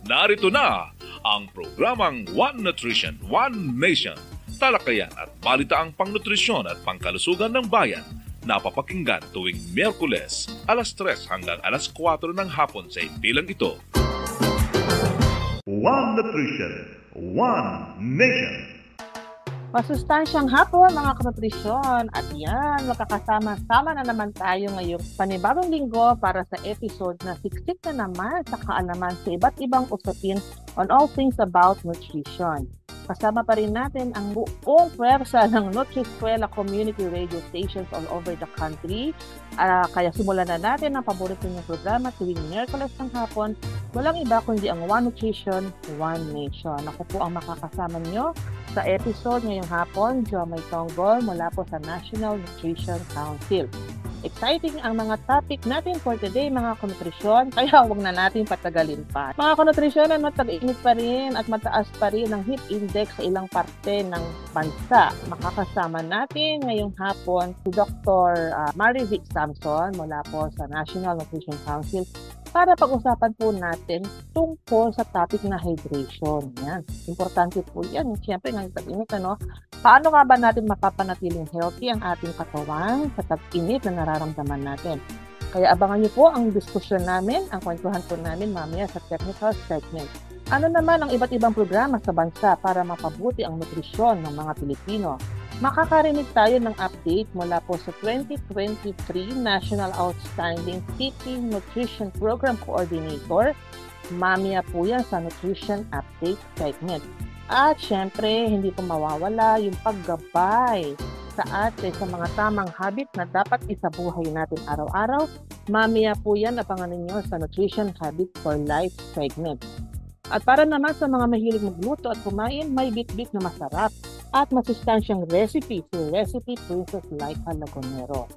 Narito na ang programang One Nutrition, One Nation. Talakayan at balitaang pangnutrisyon at pangkalusugan ng bayan. Napapakinggan tuwing Miyerkules, alas 3 hanggang alas 4 ng hapon sa impilang ito. One Nutrition, One Nation. Masustansyang hapon mga kanutrisyon at yan, magkakasama-sama na naman tayo ngayong panibagong linggo para sa episode na siksik na naman sa kaalaman sa iba't ibang usapin on all things about nutrition. Kasama pa rin natin ang buong pwersa ng Nutri-Eskwela community radio stations all over the country. Kaya simulan na natin ang paborito niyong programa tuwing Miyerkules ng hapon. Walang iba kundi ang One Nutrition, One Nation. Ako po ang makakasama niyo sa episode ngayong hapon, Jomay Tonggol mula po sa National Nutrition Council. Exciting ang mga topic natin for today mga kanutrisyon, kaya huwag na natin patagalin pa. Mga kanutrisyon, tag-init pa rin at mataas pa rin ang heat index sa ilang parte ng bansa. Makakasama natin ngayong hapon si Dr. Marivic Samson mula po sa National Nutrition Council para pag-usapan po natin tungkol sa topic na hydration. Yan. Importante po yan. Siyempre, ngayong tag-init, paano nga ba natin mapapanatiling healthy ang ating katawan sa tag-init na nararamdaman natin? Kaya abangan niyo po ang diskusyon namin, ang kwentuhan po namin mamaya sa technical segment. Ano naman ang iba't ibang programa sa bansa para mapabuti ang nutrisyon ng mga Pilipino? Makakarinig tayo ng update mula po sa 2023 National Outstanding City Nutrition Program Coordinator. Mamaya po yan sa Nutrition Update segment. At syempre, hindi po mawawala yung paggabay sa atin sa mga tamang habit na dapat isabuhay natin araw-araw. Mamaya po yan, abangan ninyo sa Nutrition Habit for Life segment. At para naman sa mga mahilig magluto at kumain, may bit-bit na masarap at masustansyang recipe si Recipe Princess Laika Lagunero.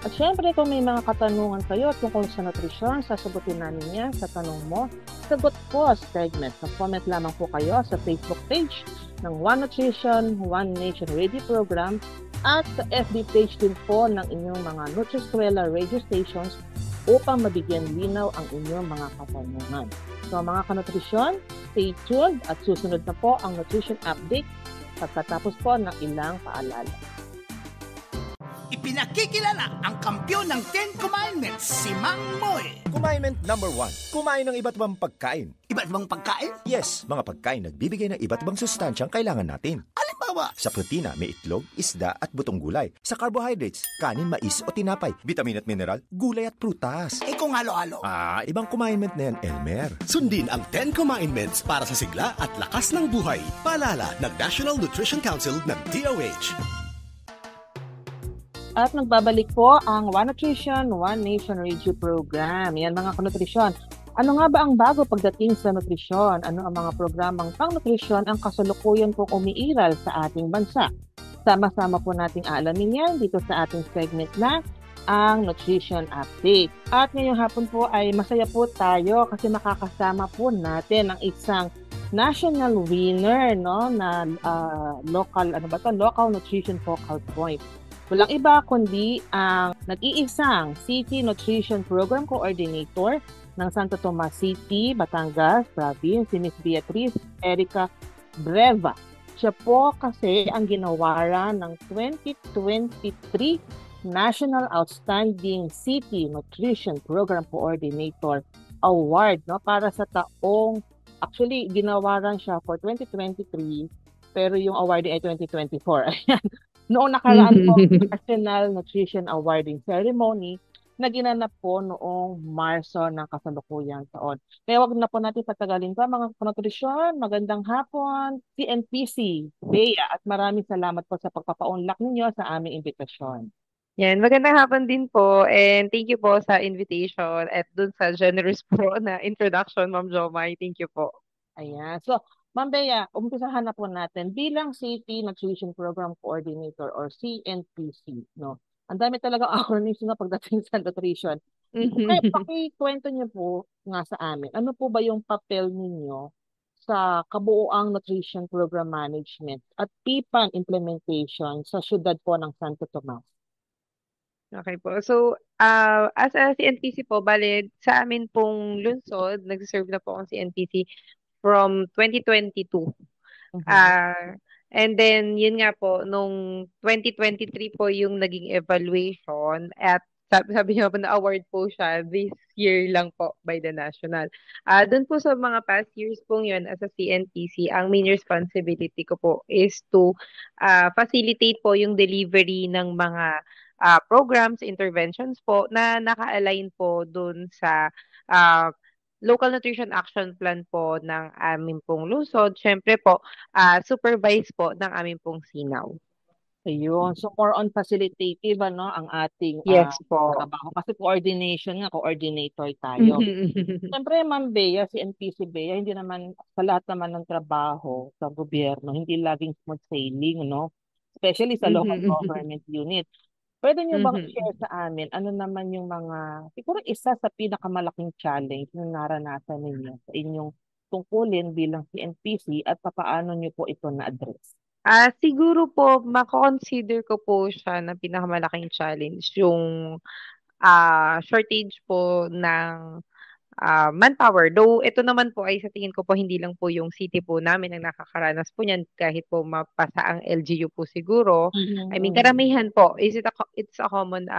At syempre, kung may mga katanungan kayo tungkol sa nutrisyon, sasagutin namin yan sa Tanong Mo, Sagot Ko segment. Mag-comment lamang po kayo sa Facebook page ng One Nutrition, One Nation Radio Program at sa FB page din po ng inyong mga Nutri-Eskwela radio stations upang mabigyan linaw ang inyong mga katanungan. So mga kanutrisyon, stay tuned at susunod na po ang Nutrition Update pagkatapos po ng ilang paalala. Ipinakikilala ang kampyon ng 10 Commandments, si Mang Moy. Commandment number 1, kumain ng iba't ibang pagkain. Iba't ibang pagkain? Yes, mga pagkain nagbibigay ng iba't ibang sustansyang kailangan natin. Halimbawa, sa protina, may itlog, isda at butong gulay. Sa carbohydrates, kanin, mais o tinapay. Vitamin at mineral, gulay at prutas. kung halo-halo. Ibang commandment na yan, Elmer. Sundin ang 10 Commandments para sa sigla at lakas ng buhay. Paalala ng National Nutrition Council ng DOH. At nagbabalik po ang One Nutrition, One Nation Radio Program. Yan mga kanutrisyon. Ano nga ba ang bago pagdating sa nutrisyon? Ano ang mga programang pang-nutrisyon ang kasalukuyan pong umiiral sa ating bansa? Sama-sama po nating alamin yan dito sa ating segment na ang Nutrition Update. At ngayong hapon po ay masaya po tayo kasi makakasama po natin ang isang national winner na local nutrition focal point. Walang iba kundi ang nag-iisang City Nutrition Program Coordinator ng Santo Tomas City, Batangas Province, si Ms. Beatriz Erica Breva. Siya po kasi ang ginawara ng 2023 National Outstanding City Nutrition Program Coordinator Award para sa taong, actually ginawaran siya for 2023 pero yung award ay 2024. Ayan. Noong nakaraan po, National Nutrition Awarding Ceremony na ginanap po noong Marso ng kasalukuyang taon. Kaya wag na po natin patagalin pa mga kanutrisyon. Magandang hapon, CNPC, Bea, at maraming salamat po sa pagpapaunlak ninyo sa aming imbitasyon. Yan, magandang hapon din po and thank you po sa invitation at dun sa generous po na introduction, Ma'am Jomai. Thank you po. Ayan. So, Ma'am Bea, umpisahan na po natin bilang City Nutrition Program Coordinator or CNPC, no? Ang dami talaga acronyms na pagdating sa nutrition. Kaya pakikwento niyo po nga sa amin, ano po ba yung papel ninyo sa kabuuang nutrition program management at PIPAN implementation sa syudad po ng Santo Tomas? Okay po. So, as a CNPC po, bale, sa amin pong lungsod, nagsiserve na po akong CNPC from 2022. Mhm. Ah, and then, yun nga po, nung 2023 po yung naging evaluation at sabi niyo po na award po siya this year lang po by the national. Doon po sa mga past years pong yun as a CNPC, ang main responsibility ko po is to facilitate po yung delivery ng mga programs, interventions po na naka-align po doon sa ah, Local Nutrition Action Plan po ng aming pong lungsod. Siyempre po, supervise po ng aming pong sinaw. Ayun. So more on facilitative ano ang ating Yes po. trabaho kasi coordination nga, coordinator tayo. Siyempre, Ma'am Bea, si NPC Bea, hindi naman sa lahat naman ng trabaho sa gobyerno, hindi laging smooth sailing, no? Especially sa local government unit. Pwede niyo bang i-share sa amin ano naman yung mga, siguro isa sa pinakamalaking challenge na naranasan ninyo sa inyong tungkulin bilang CNPC at papaano niyo po ito na-address? Siguro po, mako-consider ko po siya na pinakamalaking challenge yung shortage po ng manpower. Though ito naman po ay sa tingin ko po hindi lang po yung city po namin ang nakakaranas po niyan kahit po mapasa ang LGU po siguro. I mean Mhm. karamihan po it's a common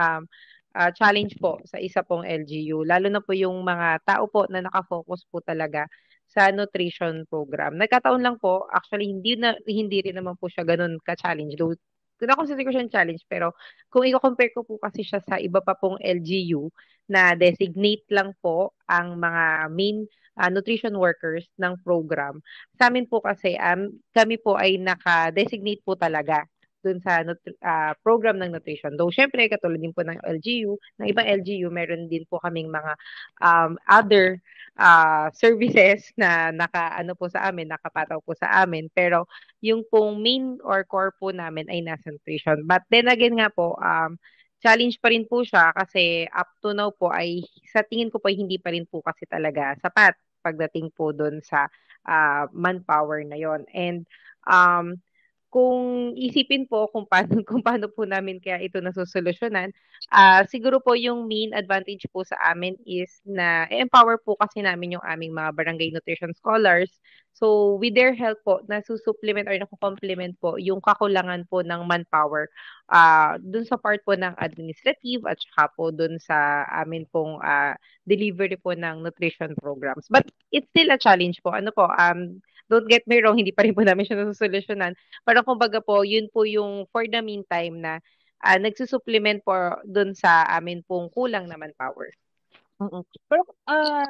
challenge po sa isa pong LGU lalo na po yung mga tao po na nakafocus po talaga sa nutrition program. Nagkataon lang po, actually hindi rin naman po siya ganun ka-challenge. Though na-consider ko siyang challenge pero kung i-compare ko po kasi siya sa iba pa pong LGU na designate lang po ang mga main nutrition workers ng program. Sa amin po kasi, kami po ay naka-designate po talaga dun sa program ng nutrition. Though, syempre, katulad din po ng LGU, ng ibang LGU, meron din po kaming mga other services na naka-ano po sa amin, nakapataw po sa amin. Pero, yung pong main or core po namin ay nasa nutrition. But then again nga po, challenge pa rin po siya kasi up to now po ay sa tingin ko po ay hindi pa rin po kasi talaga sapat pagdating po doon sa manpower na yon. And um, kung isipin po kung paano kung paano po namin kaya ito nasusolusyunan, siguro po yung main advantage po sa amin is na empower po kasi namin yung aming mga barangay nutrition scholars. So with their help po, nasusupplement or nakukomplement po yung kakulangan po ng manpower dun sa part po ng administrative at saka po dun sa amin pong delivery po ng nutrition programs. But it's still a challenge po. Ano po, don't get me wrong, hindi pa rin po namin siya nasusolusyonan. Parang kumbaga po, yun po yung for the meantime na nagsusupplement po dun sa amin pong kulang na manpower. Mm. Pero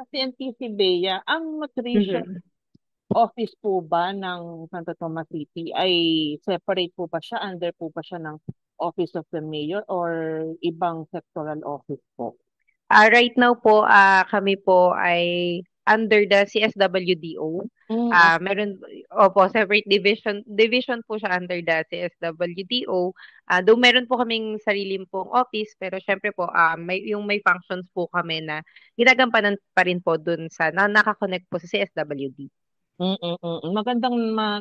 CNTC Bea, ang nutrition Mhm. office po ba ng Santo Tomas City ay separate po ba siya? Under po ba siya ng Office of the Mayor or ibang sectoral office po? Right now po, kami po ay under the CSWDO. Mm, Meron, opo, separate division po siya under the CSWDO. Though meron po kaming sarili pong office, pero syempre po, may functions po kami na ginagampanan pa rin po dun sa, na nakakonect po sa CSWD. Magandang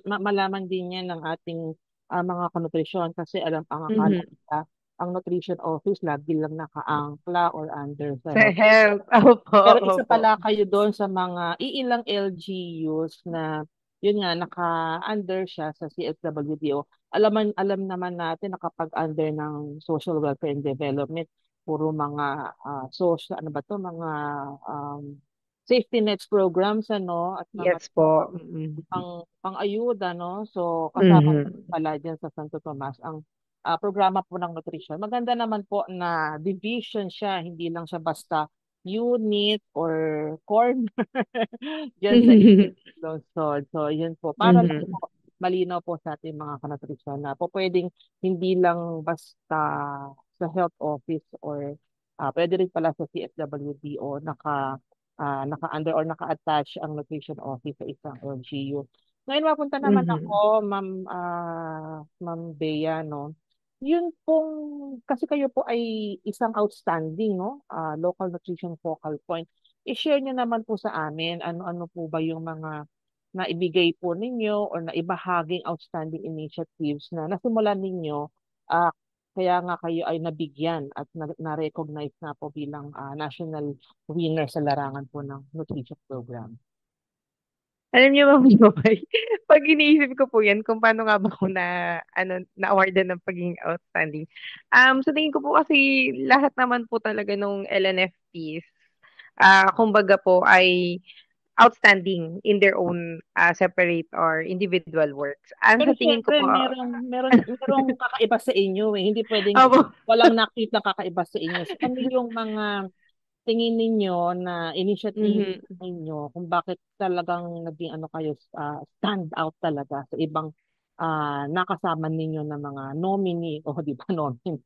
malaman din yan ng ating mga kanutrisyon kasi ang akala Mhm. nila, ang nutrition office lagi lang nakaangkla or under sa Sa health. health, opo, Pero isa opo. pala kayo doon sa mga iilang LGUs na yun nga naka-under siya sa CSWDO. Alam naman natin na kapag under ng Social Welfare and Development, puro mga social ano ba to mga um, safety nets programs ano at mga Yes po. Mm. pang-ayuda no. So kasama Mhm. pala diyan sa Santo Tomas ang programa po ng nutrition. Maganda naman po na division siya, hindi lang siya basta unit or corner diyan sa Lungsod. So, yun po. Para lang Mhm. po malinaw po sa ating mga kanutrisyon na po pwedeng hindi lang basta sa health office or pwede rin pala sa CSWD o naka-under or naka-attach ang nutrition office sa isang LGU. Ngayon mapunta naman Mhm. ako, Ma'am Bea, no? Yun pong, kasi kayo po ay isang outstanding, no? Local nutrition focal point. I-share niyo naman po sa amin ano-ano po ba yung mga naibigay po ninyo or naibahaging outstanding initiatives na nasimulan ninyo ah, kaya nga kayo ay nabigyan at na-recognize na po bilang national winner sa larangan po ng nutrition program? Alam niyo, Ma'am Joy, pag iniisip ko po yan, kung paano nga ba ako na-awardan ng pagiging outstanding. Sa tingin ko po kasi lahat naman po talaga nung LNFPs, kumbaga po ay outstanding in their own separate or individual works. Pero Sa tingin ko syempre, po, merong kakaiba sa inyo eh. Hindi pwedeng opo, walang nakita kakaiba sa inyo. So, ano yung mga tingin ninyo na initiative mhm. ninyo kung bakit talagang naging ano kayo, stand out talaga sa ibang nakasama ninyo na mga nominee o di ba nominee?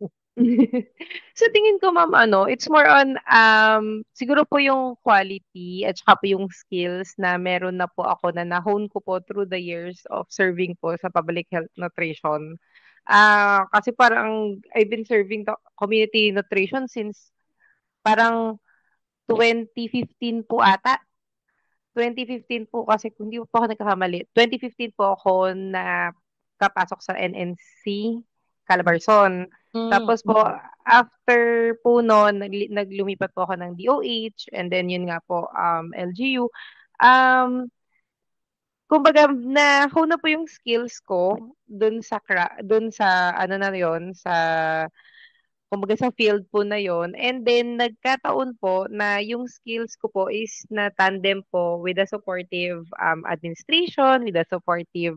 Sa tingin ko, Ma'am, it's more on, siguro po yung quality at saka po yung skills na meron na po ako na na-hone ko po through the years of serving po sa public health nutrition. Kasi parang I've been serving the community nutrition since parang 2015 po ata. 2015 po kasi kung hindi po ako nagkakamali. 2015 po ako na kapasok sa NNC Calabarzon. Mm. Tapos po, after po noon, naglumipat po ako ng DOH and then yun nga po, LGU. Um, Kumbaga, na-hone na po yung skills ko dun sa ano na yon sa kumbaga sa field po na yon. And then nagkataon po na yung skills ko po is na tandem po with a supportive administration, with a supportive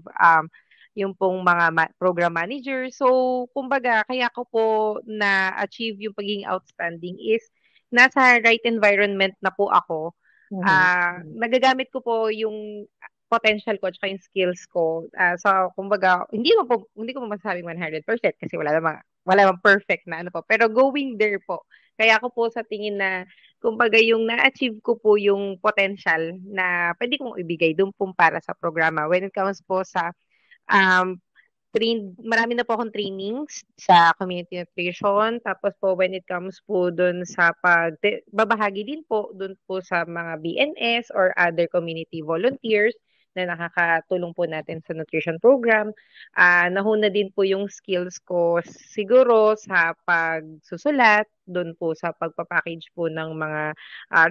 yung pong mga program manager. So, kumbaga, kaya ko po na-achieve yung pagiging outstanding is nasa right environment na po ako. Mhm. Nagagamit ko po yung potential ko at yung skills ko. So, kumbaga, hindi ko masasabing 100% kasi wala namang perfect na ano po. Pero going there po, kaya ako po sa tingin na, kumbaga, yung na-achieve ko po yung potential na pwede kong ibigay doon po para sa programa. When it comes po sa um, marami na po akong trainings sa community nutrition. Tapos po, when it comes po doon sa babahagi din po doon po sa mga BNS or other community volunteers na nakakatulong po natin sa nutrition program. Nahuna din po yung skills ko siguro sa pagsusulat, doon po sa pagpapackage po ng mga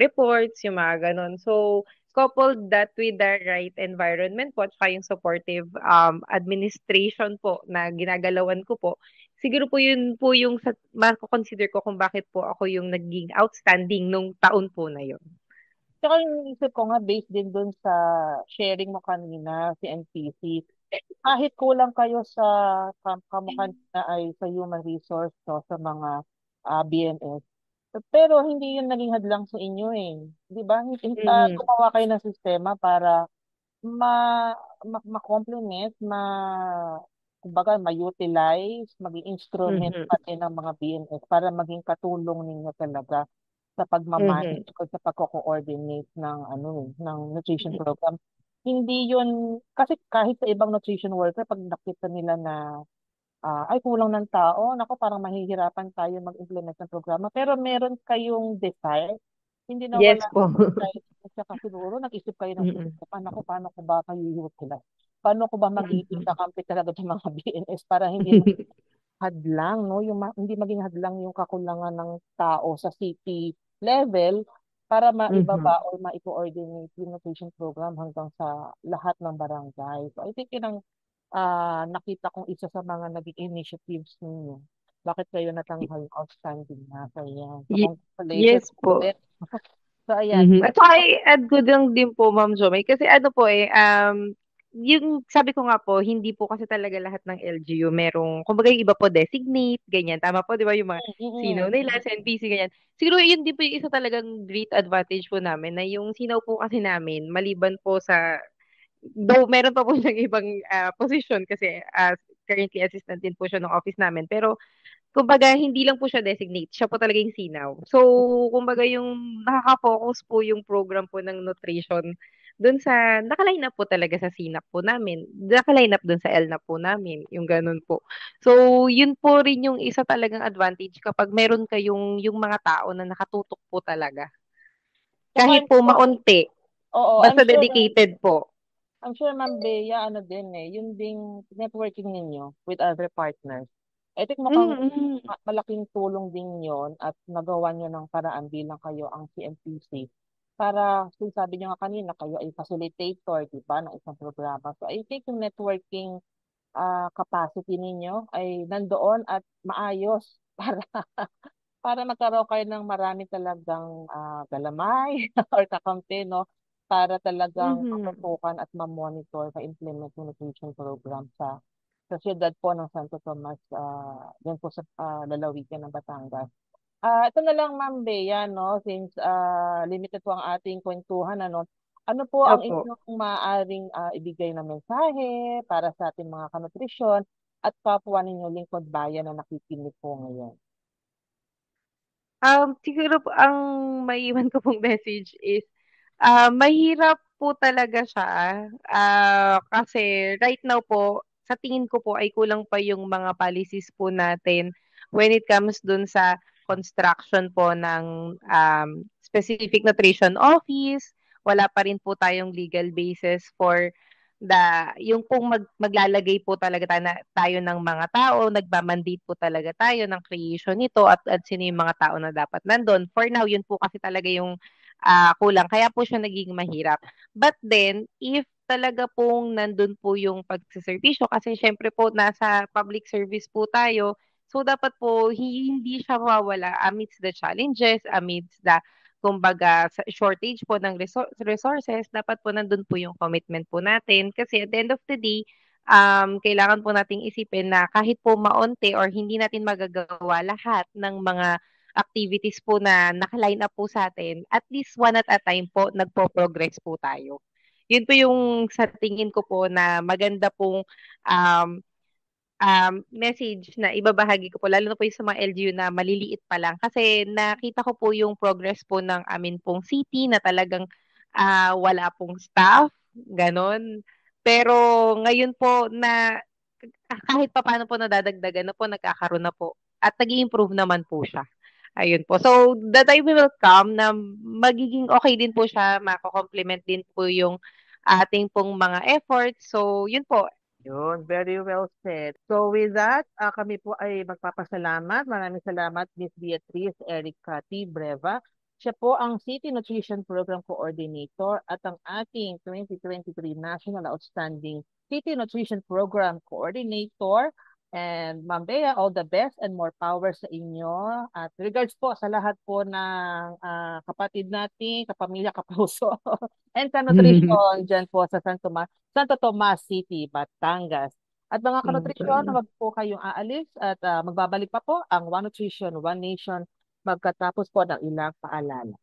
reports, yung mga ganon. So, coupled that with the right environment po at saka yung supportive administration po na ginagalawan ko po, siguro po yun po yung mako-consider ko kung bakit po ako yung naging outstanding nung taon po na yun. Tsaka yung isip ko nga, based din dun sa sharing mo kanina, si NPC, kahit kulang kayo sa kamukha na ay sa human resource, so, sa mga BMS, pero hindi yun naging hadlang sa inyo eh. Di ba? Mhm. Gumawa kayo ng sistema para ma, ma-complement, kumbaga, ma-utilize, maging instrument Mhm. pati ng mga BMS para maging katulong ninyo talaga sa Mhm. pagmamanage o sa pagko-coordinate ng ng nutrition program. Hindi yun kasi kahit sa ibang nutrition worker pag nakita nila na ay kulang ng tao, nako parang mahihirapan tayo mag-implement ng programa. Pero meron kayong desire, hindi na Yes wala po. desire. Tsaka siguro nag-isip kayo ng Mhm. sistema, nako paano ko ba kayo utilize? Paano ko ba magiging Mhm. kakampi talaga ng mga BNS para hindi hadlang, no? Hindi maging hadlang yung kakulangan ng tao sa city level para Mhm. maibaba or ma-coordinate yung nutrition program hanggang sa lahat ng barangay. So I think yun ang nakita kong isa sa mga naging initiatives ninyo. Bakit kayo natanghal outstanding na kaya? So Y- congratulations yes po. ulit. So ayan. Mhm. At saka i-add ko lang din po, Ma'am Jomay, kasi ano po yung sabi ko nga po, hindi po kasi talaga lahat ng LGU merong, kumbaga yung iba po designate, ganyan. Tama po, di ba, yung mga sinaw Mm-mm. nila, sa NPC, ganyan. Siguro yun din po yung isa talagang great advantage po namin, na yung sinaw po kasi namin, maliban po sa, though meron pa po siyang ibang position kasi currently assistant din po siya ng office namin, pero kumbaga, hindi lang po siya designate. Siya po talaga yung sinaw. So, kumbaga yung nakaka-focus po yung program po ng nutrition dun sa, nakaline up po talaga sa sinap po namin. Nakaline up dun sa LNAP po namin. Yung ganun po. So, yun po rin yung isa talagang advantage kapag meron kayong yung mga tao na nakatutok po talaga. Tsaka Kahit I'm po sure, maunti, oo, basta dedicated po. I'm sure Ma'am Bea, ano din eh, yung ding networking ninyo with other partners. I think mukhang Mm. malaking tulong din yon at nagawa niyo ng paraan bilang kayo ang CNPC para sabi niyo nga kanina kayo ay facilitator, di ba, ng isang programa. So I think yung networking capacity ninyo ay nandoon at maayos para magkaroon kayo ng marami talagang galamay or kakampi, no? Para talagang Mhm. matutukan at ma-monitor, ma-implement yung nutrition program sa siyudad po ng Santo Tomas, dyan po sa lalawigan ng Batangas. Ito na lang, Ma'am Bea, no? Since limited po ang ating kwentuhan, ano? Ano po ang Opo. inyong maaaring ibigay na mensahe para sa ating mga kanutrisyon at kapwa ninyo lingkod bayan na nakikinig po ngayon? Siguro po ang maiiwan ko pong message is, mahirap po talaga siya, kasi right now po, sa tingin ko po ay kulang pa yung mga policies po natin when it comes dun sa construction po ng, specific nutrition office. Wala pa rin po tayong legal basis for yung kung maglalagay po talaga tayo ng mga tao, nagma-mandate po talaga tayo ng creation nito at sino yung mga tao na dapat nandun. For now, yun po kasi talaga yung kulang. Kaya po siya naging mahirap. But then, if talaga pong nandun po yung pagsiservisyo, kasi syempre po nasa public service po tayo, so dapat po hindi siya mawawala amidst the challenges, amidst the kumbaga sa shortage po ng resources, dapat po nandun po yung commitment po natin. Kasi at the end of the day, kailangan po nating isipin na kahit po maonte or hindi natin magagawa lahat ng mga activities po na naka-line up po sa atin, at least one at a time po, nagpo-progress po tayo. Yun po yung sa tingin ko po na maganda pong um, message na ibabahagi ko po, lalo na po yung sa mga LGU na maliliit pa lang. Kasi nakita ko po yung progress po ng amin pong city na talagang wala pong staff, ganon. Pero ngayon po na kahit pa paano po nadadagdagan na po, nagkakaroon na po. At nag-i-improve naman po siya. Ayun po. So, the time will come na magiging okay din po siya, mako-complement din po yung ating pong mga efforts. So, yun po. Yun, very well said. So with that, kami po ay magpapasalamat. Maraming salamat, Miss Beatrice Erica T. Breva. Siya po ang City Nutrition Program Coordinator at ang ating 2023 National Outstanding City Nutrition Program Coordinator. And Ma'am Bea, all the best and more power sa inyo. At regards po sa lahat po ng kapatid natin, kapamilya, kapuso, and ka-nutrition dyan po sa Santo Tomas City, Batangas. At mga kanutrisyon, wag po kayong aalis at magbabalik pa po ang One Nutrition, One Nation magkatapos po ng ilang paalala.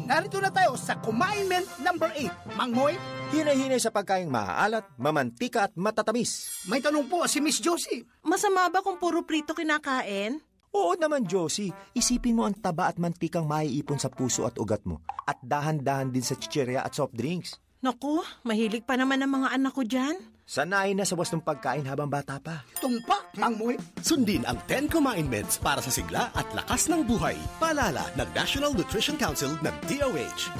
Narito na tayo sa Kumain-ment number 8. Mang Moy, Hinay-hinay sa pagkaing maaalat, mamantika at matatamis. may tanong po si Miss Josie. Masama ba kung puro prito kinakain? Oo naman, Josie. Isipin mo ang taba at mantikang maiipon sa puso at ugat mo. At dahan-dahan din sa chichirya at soft drinks. Naku, mahilig pa naman ang mga anak ko dyan. Sanayin na sa wastong pagkain habang bata pa. Tumpak, Mang Moy. Sundin ang 10 Kumain-ments para sa sigla at lakas ng buhay. Paalala ng National Nutrition Council ng DOH.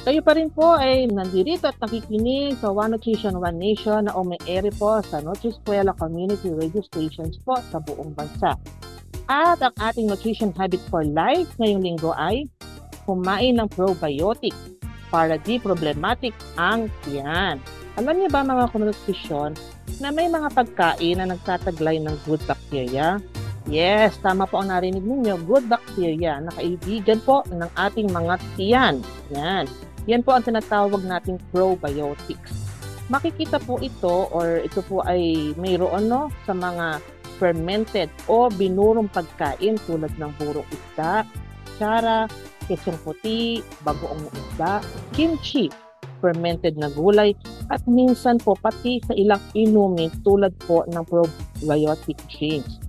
Kayo pa rin po ay nandito at nakikinig sa One Nutrition, One Nation na ume-ere po sa Nutriskwela Community Radio Stations po sa buong bansa. At ang ating Nutrition Habit for Life ngayong linggo ay kumain ng probiotic para di problematic ang tiyan. Alam niyo ba mga kanutrisyon na may mga pagkain na nagtataglay ng good bacteria? Yes, tama po ang narinig ninyo, good bacteria na kaibigan po ng ating mga tiyan. Yan po ang tinatawag nating probiotics. Makikita po ito or ito po ay mayroon sa mga fermented o binurong pagkain tulad ng burong isda, tsara, kesong puti, bagoong isda, kimchi, fermented na gulay, at minsan po pati sa ilang inumin tulad po ng probiotic drinks.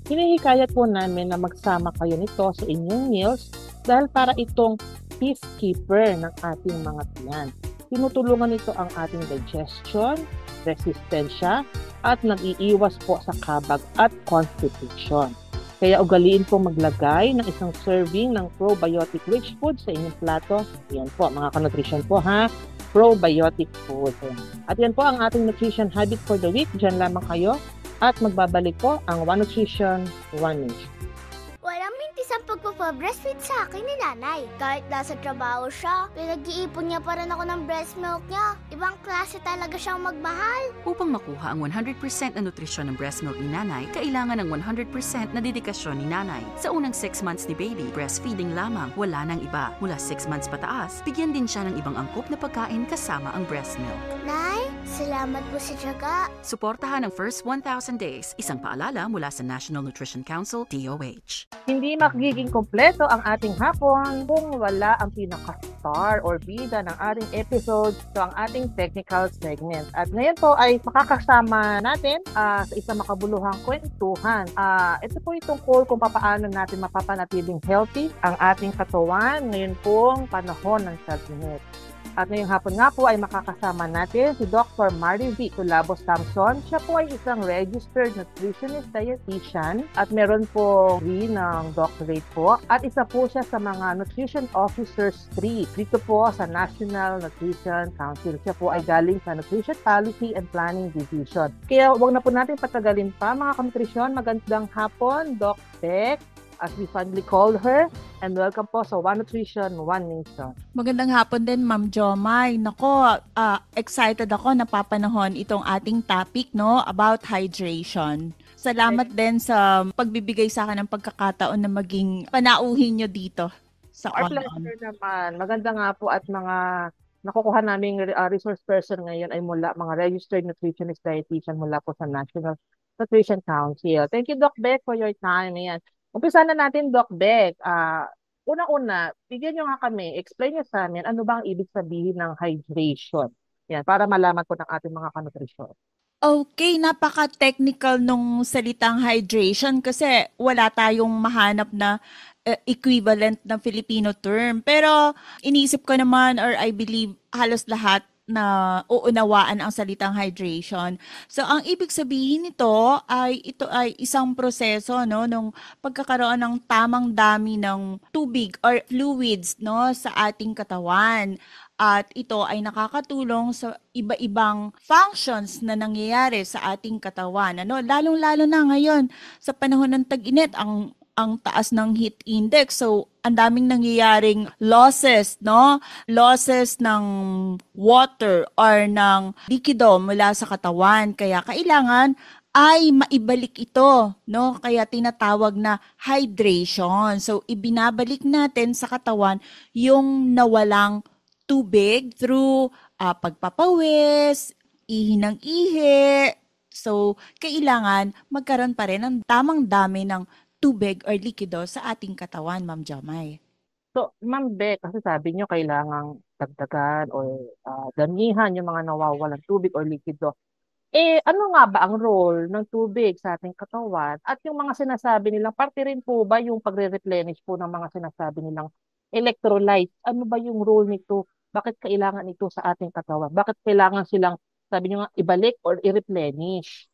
Hinihikayat po namin na magsama kayo nito sa inyong meals dahil para itong peacekeeper ng ating mga tiyan. Tinutulungan nito ang ating digestion, resistensya, at nag-iiwas po sa kabag at constipation. Kaya ugaliin po maglagay ng isang serving ng probiotic-rich food sa inyong plato. Yan po, mga kanutrisyon po ha, probiotic food. At yan po ang ating nutrition habit for the week. Diyan lamang kayo At magbabalik po ang One Nutrition, One Nation. Walang mintis ang pagpapabreastfeed sa akin ni nanay. Kahit nasa trabaho siya, pinag-iipon niya pa rin ako ng breast milk niya. Ibang klase talaga siyang magmahal. Upang makuha ang 100% na nutrisyon ng breast milk ni nanay, kailangan ng 100% na dedikasyon ni nanay. Sa unang 6 months ni baby, breastfeeding lamang, wala nang iba. Mula 6 months pataas, bigyan din siya ng ibang angkop na pagkain kasama ang breast milk. Nay, salamat po sa tiyaga. Suportahan ang first 1,000 days, isang paalala mula sa National Nutrition Council, DOH. Hindi magiging kompleto ang ating hapon kung wala ang pinaka-star or bida ng ating episode so ang ating technical segment. At ngayon po ay makakasama natin sa isang makabuluhang kwentuhan. Ito po yung tungkol kung paano natin mapapanatiling healthy ang ating katawan ngayon pong panahon ng tag-init. At ngayong hapon nga po ay makakasama natin si Dr. Mary V. Tulabos Samson. Siya po ay isang registered nutritionist dietitian at meron po ng doctorate po. At isa po siya sa mga nutrition officers 3 dito po sa National Nutrition Council. Siya po ay galing sa Nutrition Policy and Planning Division. Kaya huwag na po natin patagalin pa mga kanutrisyon. Magandang hapon, Doc Beck, as we fondly call her. And welcome po sa One Nutrition, One Nation. Magandang hapon din, Ma'am Jomay. Nako, excited ako na papanahon itong ating topic, no, about hydration. Salamat din sa pagbibigay sa akin ng pagkakataon na maging panauhin nyo dito sa Our online. pleasure naman. Maganda nga po at mga nakukuha naming resource person ngayon ay mula mga registered nutritionist dietitian mula po sa National Nutrition Council. Thank you, Doc Beck, for your time. Ayan. Umpisa na natin, Doc Beck. Una-una, bigyan nyo nga kami, explain nyo sa amin, ano ba ang ibig sabihin ng hydration? Yan, para malaman po ng ating mga kanutrisyon. Okay, napaka-technical nung salitang hydration kasi wala tayong mahanap na equivalent ng Filipino term. Pero inisip ko naman, or I believe halos lahat na uunawaan ang salitang hydration. So ang ibig sabihin nito ay ito ay isang proseso, no, nung pagkakaroon ng tamang dami ng tubig or fluids, no, sa ating katawan. At ito ay nakakatulong sa iba-ibang functions na nangyayari sa ating katawan. Ano, lalong-lalo na ngayon sa panahon ng tag-init, ang taas ng heat index. So, ang daming nangyayaring losses, no? Losses ng water or ng likido mula sa katawan. Kaya kailangan ay maibalik ito, no? Kaya tinatawag na hydration. So, ibinabalik natin sa katawan yung nawalang tubig through pagpapawis, ihi ng ihi. So, kailangan magkaroon pa rin ng tamang dami ng tubig or likido sa ating katawan, Ma'am Jomay. So, Ma'am Beck, kasi sabi nyo kailangang dagdagan o damihan yung mga nawawalang tubig or likido. Ano nga ba ang role ng tubig sa ating katawan? At yung mga sinasabi nilang, parte rin po ba yung pagre-replenish po ng mga sinasabi nilang electrolytes? Ano ba yung role nito? Bakit kailangan ito sa ating katawan? Bakit kailangan silang, sabi nyo nga, ibalik or i-replenish?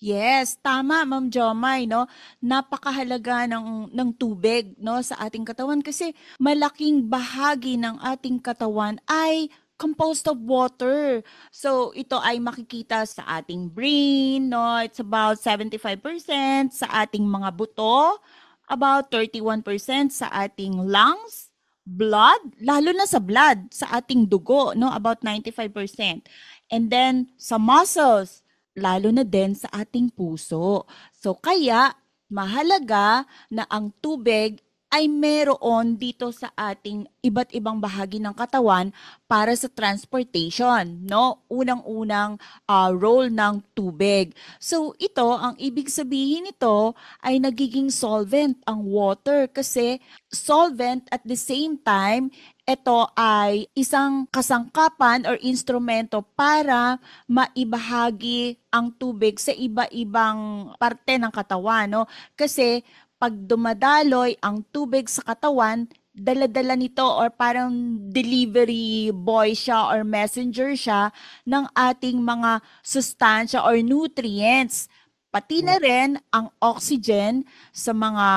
Yes, tama, Ma'am Jomay, no? Napakahalaga ng tubig, no, sa ating katawan kasi malaking bahagi ng ating katawan ay composed of water. So, ito ay makikita sa ating brain, no? It's about 75% sa ating mga buto, about 31% sa ating lungs, blood, lalo na sa blood, sa ating dugo, no? About 95%. And then, sa muscles, lalo na din sa ating puso. So kaya mahalaga na ang tubig ay meron dito sa ating iba't ibang bahagi ng katawan para sa transportation, no? Unang-unang role ng tubig. So ito, ang ibig sabihin nito ay nagiging solvent ang water kasi solvent at the same time ito ay isang kasangkapan or instrumento para maibahagi ang tubig sa iba-ibang parte ng katawan, no? Kasi pag dumadaloy ang tubig sa katawan, dala-dala nito or parang delivery boy siya or messenger siya ng ating mga sustansya or nutrients. Pati na rin ang oxygen sa mga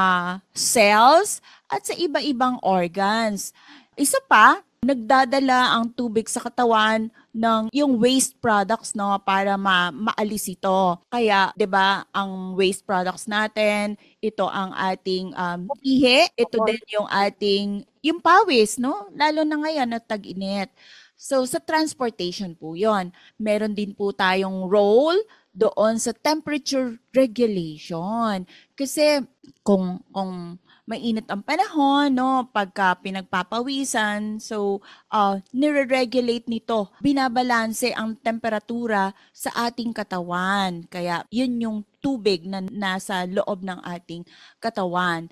cells at sa iba-ibang organs. Isa pa, nagdadala ang tubig sa katawan ng yung waste products, no, para maalis ito. Kaya 'di ba, ang waste products natin, ito ang ating ihi, ito din yung ating yung pawis, no, lalo na ngayon na tag-init. So sa transportation po 'yon. Meron din po tayong role doon sa temperature regulation. Kasi kung mainit ang panahon, no, pagka pinagpapawisan, so nire-regulate nito, binabalanse ang temperatura sa ating katawan. Kaya yun yung tubig na nasa loob ng ating katawan.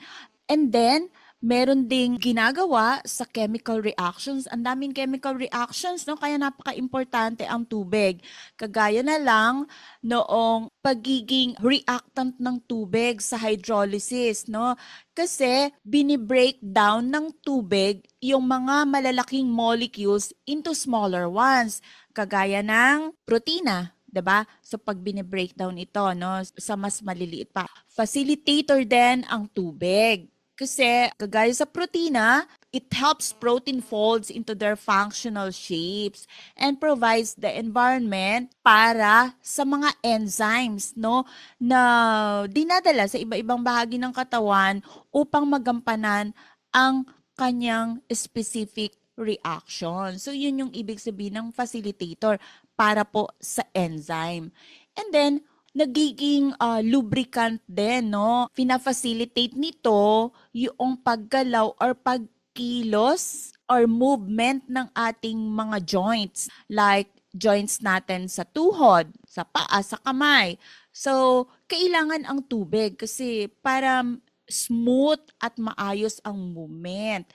And then, meron ding ginagawa sa chemical reactions. Ang daming chemical reactions, no? Kaya napaka-importante ang tubig. Kagaya na lang noong pagiging reactant ng tubig sa hydrolysis, no? Kasi binibreak down ng tubig yung mga malalaking molecules into smaller ones. Kagaya ng protina, 'di ba? So pag binibreakdown ito, no, sa mas maliliit pa. Facilitator din ang tubig. Kasi kagaya sa protina, it helps protein folds into their functional shapes and provides the environment para sa mga enzymes, no, na dinadala sa iba-ibang bahagi ng katawan upang magampanan ang kanyang specific reaction. So yun yung ibig sabihin ng facilitator para po sa enzyme. And then nagiging lubricant din, no? Fina-facilitate nito yung paggalaw or pagkilos or movement ng ating mga joints. Like joints natin sa tuhod, sa paa, sa kamay. So, kailangan ang tubig kasi para smooth at maayos ang movement.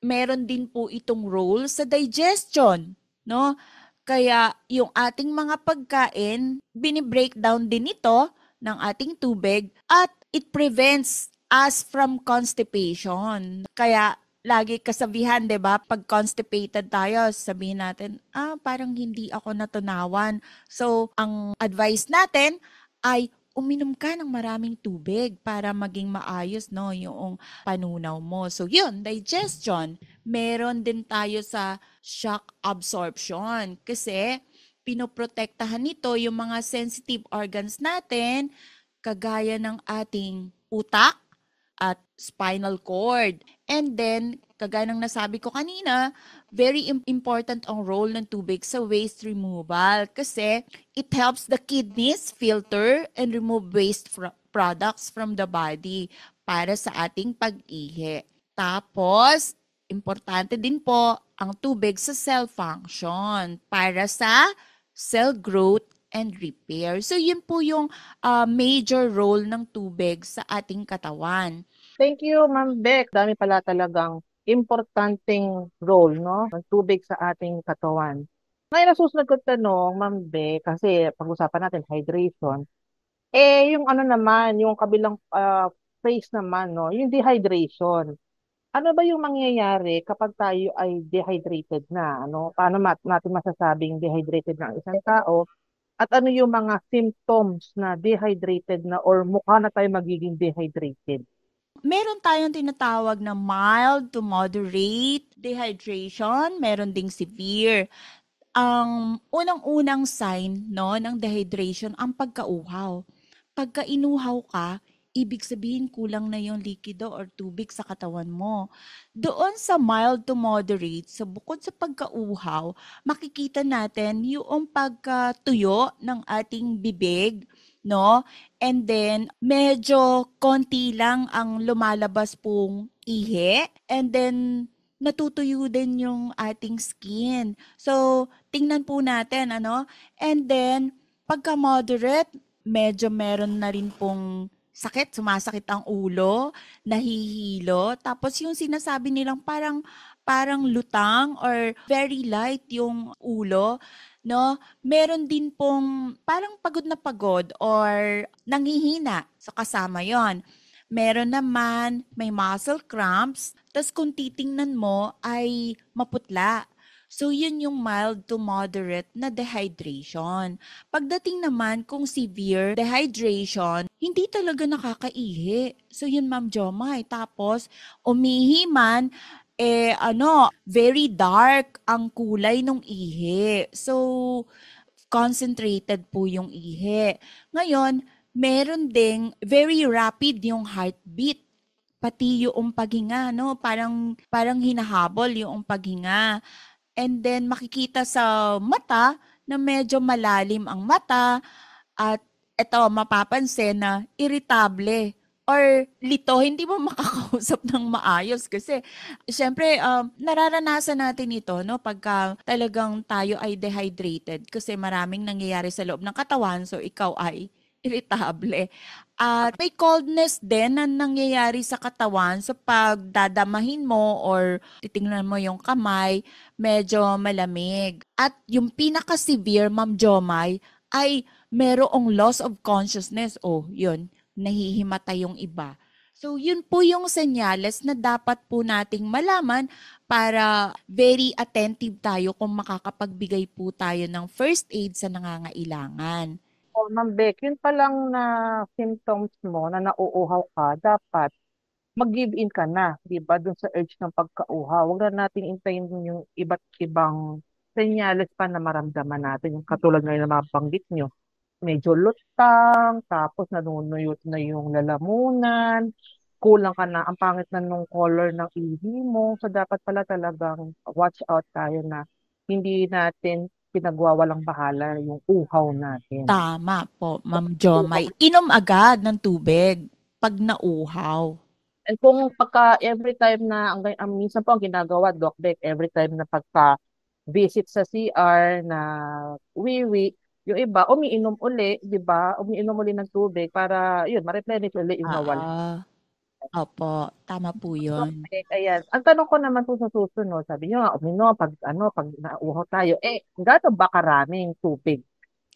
Meron din po itong role sa digestion, no? Kaya yung ating mga pagkain, bini-breakdown din ito ng ating tubig at it prevents us from constipation. Kaya lagi kasabihan, 'di ba? Pag constipated tayo, sabihin natin, parang hindi ako natunawan. So, ang advice natin ay uminom ka ng maraming tubig para maging maayos, no, yung panunaw mo. So, yun, digestion. Meron din tayo sa shock absorption kasi pinoprotektahan nito yung mga sensitive organs natin kagaya ng ating utak at spinal cord. And then, kagaya ng nasabi ko kanina, very important ang role ng tubig sa waste removal kasi it helps the kidneys filter and remove waste products from the body para sa ating pag-ihi. Tapos, importante din po ang tubig sa cell function para sa cell growth and repair. So, yun po yung major role ng tubig sa ating katawan. Thank you, Ma'am Beck. Dami pala talagang importanteng role, no, ng tubig sa ating katawan. Ngayon, nasusunod ko tanong, Ma'am Beck, kasi pag-usapan natin hydration. Yung ano naman, yung kabilang phase naman, no, yung dehydration. Ano ba yung mangyayari kapag tayo ay dehydrated na? Ano? Paano natin masasabing dehydrated na ang isang tao? At ano yung mga symptoms na dehydrated na or mukha na tayo magiging dehydrated? Meron tayong tinatawag na mild to moderate dehydration, meron ding severe. Ang unang-unang sign, no, ng dehydration ang pagkauhaw. Pagka inuhaw ka, ibig sabihin kulang na yung likido or tubig sa katawan mo. Doon sa mild to moderate, sa bukod sa pagkauhaw, makikita natin yung pagkatuyo ng ating bibig, no? And then, medyo konti lang ang lumalabas pong ihi. And then, natutuyo din yung ating skin. So, tingnan po natin, ano? And then, pagka moderate, medyo meron na rin pong sakit, sumasakit ang ulo, nahihilo. Tapos yung sinasabi nilang parang lutang or very light yung ulo, no? Meron din pong parang pagod na pagod or nanghihina. So kasama yon. Meron naman may muscle cramps, tas kung titingnan mo ay maputla. So, yun yung mild to moderate na dehydration. Pagdating naman kung severe dehydration, hindi talaga nakakaihi. So, yun Ma'am Jomay. Tapos, umihi man, very dark ang kulay ng ihi. So, concentrated po yung ihi. Ngayon, meron ding very rapid yung heartbeat. Pati yung paghinga, no? Parang hinahabol yung paghinga. And then makikita sa mata na medyo malalim ang mata at ito mapapansin na irritable or lito, hindi mo makakausap ng maayos kasi syempre nararanasan natin ito no pagka talagang tayo ay dehydrated kasi maraming nangyayari sa loob ng katawan so ikaw ay irritable. At may coldness din na nangyayari sa katawan sa pagdadamahin mo or titingnan mo yung kamay, medyo malamig. At yung pinaka-severe, Ma'am Jomay, ay merong loss of consciousness. Oh, yun, nahihimatay yung iba. So, yun po yung senyales na dapat po nating malaman para very attentive tayo kung makakapagbigay po tayo ng first aid sa nangangailangan. Ma'am Beck, yun palang na symptoms mo na nauuhaw ka, dapat mag-give in ka na, di ba? Dun sa urge ng pagkauhaw. Huwag na natin intayin yung iba't ibang senyales pa na maramdaman natin. Yung katulad ngayon na mabanggit nyo, medyo lutang, tapos nanunuyot na yung lalamunan, kulang ka na, ang pangit na nung color ng ihi mo. So dapat pala talagang watch out tayo na hindi natin pinagwawalang bahala yung uhaw natin. Tama po, Ma'am Jomay. Inom agad ng tubig pag nauhaw. And kung pagka every time na, minsan po ang ginagawa, Doc Beck, every time na pagka visit sa CR na wiwi, yung iba, umiinom uli, di ba? Umiinom uli ng tubig para, yun, ma-replenish uli yung nawala. Opo, tama po yun. Okay, ayan. Ang tanong ko naman po sa susunod, sabi nyo nga, uminom, pag nauuhaw tayo, gaano ba karaming tubig?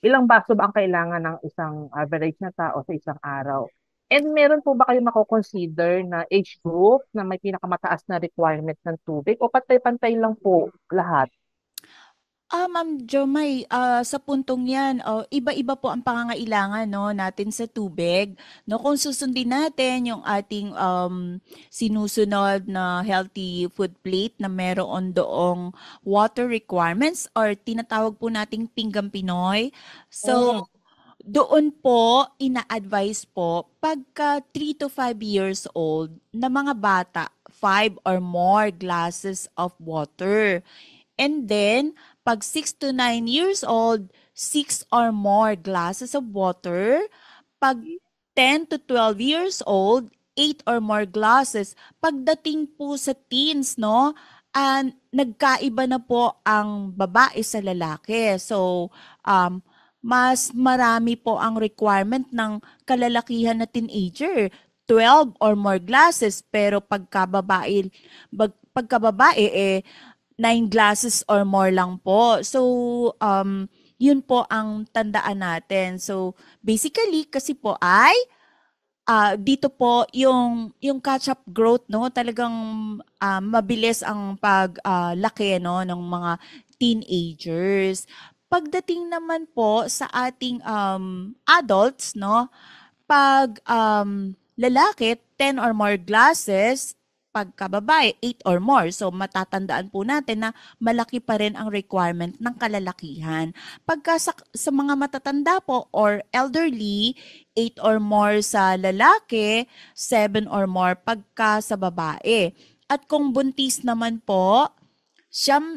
Ilang baso ba ang kailangan ng isang average na tao sa isang araw? And meron po ba kayo mako-consider na age group na may pinakamataas na requirement ng tubig o pantay-pantay lang po lahat? Ma'am Jomay, sa puntong yan, iba-iba po ang pangangailangan no, natin sa tubig. No, kung susundin natin yung ating sinusunod na healthy food plate na meron doong water requirements or tinatawag po nating pinggang Pinoy. So, doon po, ina-advise po, pagka 3 to 5 years old na mga bata, 5 or more glasses of water. And then, pag 6 to 9 years old, 6 or more glasses of water. Pag 10 to 12 years old, 8 or more glasses. Pagdating po sa teens, no, nagkaiba na po ang babae sa lalaki. So, mas marami po ang requirement ng kalalakihan na teenager. 12 or more glasses, pero pagka babae 9 glasses or more lang po. So, yun po ang tandaan natin. So, basically, kasi po ay, dito po yung catch-up growth, no? Talagang mabilis ang paglaki no, ng mga teenagers. Pagdating naman po sa ating adults, no? Pag lalaki, 10 or more glasses, pagkababae, 8 or more. So, matatandaan po natin na malaki pa rin ang requirement ng kalalakihan. Pagka sa mga matatanda po or elderly, 8 or more sa lalaki, 7 or more pagka sa babae. At kung buntis naman po, 9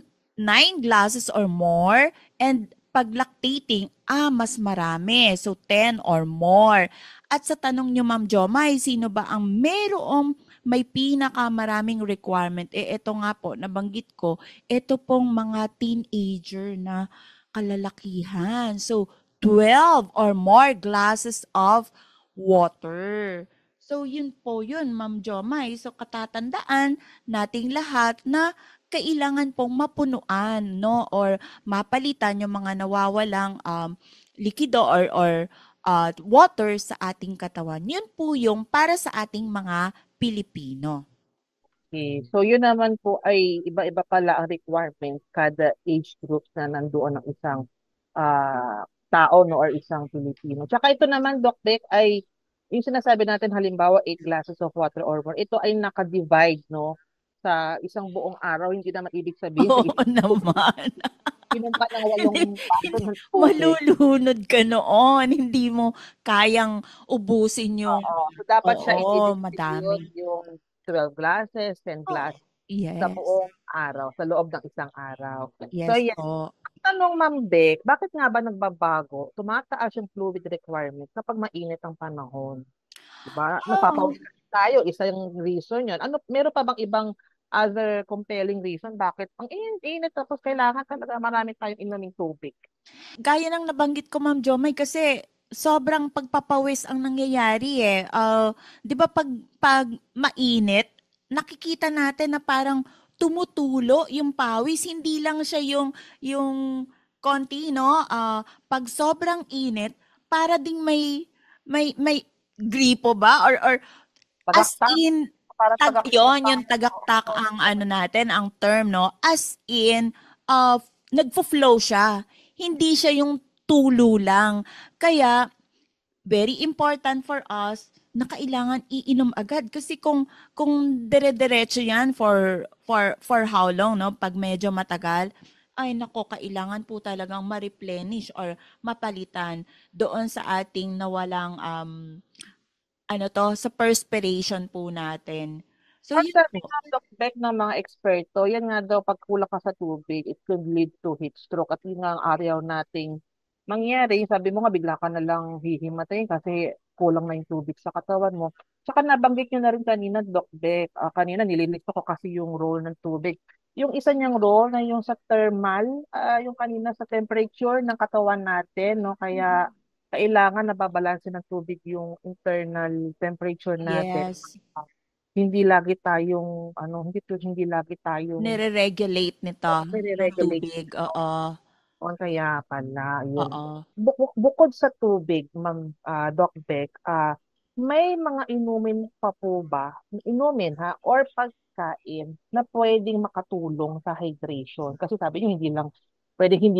glasses or more, and pag lactating, mas marami. So, 10 or more. At sa tanong nyo, Ma'am Jomay, sino ba ang merong may pinakamaraming requirement? Ito nga po, nabanggit ko, ito pong mga teenager na kalalakihan. So, 12 or more glasses of water. So, yun po yun, Ma'am Jomay. So, katatandaan nating lahat na kailangan pong mapunuan, no? Or mapalitan yung mga nawawalang likido or water sa ating katawan. Yun po yung para sa ating mga Pilipino. Okay. So, yun naman po ay iba-iba pala ang requirements kada age group na nandoon ng isang tao no, or isang Pilipino. Tsaka ito naman, Doc Beck, ay yung sinasabi natin halimbawa 8 glasses of water or more, ito ay naka-divide no, sa isang buong araw, hindi naman ibig sabihin sa Oo isang naman. inom ka ng 8 baso ng tubig. Malulunod ka noon. Hindi mo kayang ubusin yung Oo. So, dapat siya oo, i-distribute madami. yung 12 glasses, 10 Oh, glasses sa yes. buong araw, sa loob ng isang araw. So, Yes yan. po. Tanong, Ma'am Beck, bakit nga ba nagbabago, tumataas yung fluid requirement kapag mainit ang panahon? Diba? Oh, Napapawis kasi tayo, isa yung reason yun. Ano, meron pa bang ibang other compelling reason bakit ang init tapos kailangan talaga marami tayong inuming tubig? gaya ng nabanggit ko, Ma'am Jomay, kasi sobrang pagpapawis ang nangyayari eh. 'Di ba pag mainit, nakikita natin na parang tumutulo yung pawis, hindi lang siya yung konti, no? Pag sobrang init, para ding may gripo ba or as Tagaktak? in Para tagaktak yon ang yung tagaktak ang ano natin, ang term, no? As in, nagfo-flow siya. Hindi siya yung tulo lang. Kaya, very important for us na kailangan iinom agad kasi kung dire-diretso yan for how long, no, pag medyo matagal, ay nako, kailangan po talagang ma-replenish or mapalitan doon sa ating nawalang ano to, sa perspiration po natin. So Ang yun sabi po. nga, Doc Beck, ng mga eksperto, yan nga daw, pag kulang ka sa tubig, it could lead to heat stroke. At yun nga ang araw nating mangyari. Sabi mo nga, bigla ka na lang hihimatayin kasi kulang na yung tubig sa katawan mo. Tsaka nabanggit nyo na rin kanina, Doc Beck, kanina nililito ko kasi yung role ng tubig. Yung isa niyang role na yung sa thermal, yung kanina sa temperature ng katawan natin, no? Kaya kailangan nababalanse ng tubig yung internal temperature natin. Yes. Hindi lagi tayong hindi lagi tayong Nire-regulate nito ng nire-regulate tubig. Oo. on kaya pala yun. Oo. Bukod sa tubig, Ma'am Doc Beck, may mga inumin pa po ba, inumin ha, or pagkain na pwedeng makatulong sa hydration? Kasi sabi niyo hindi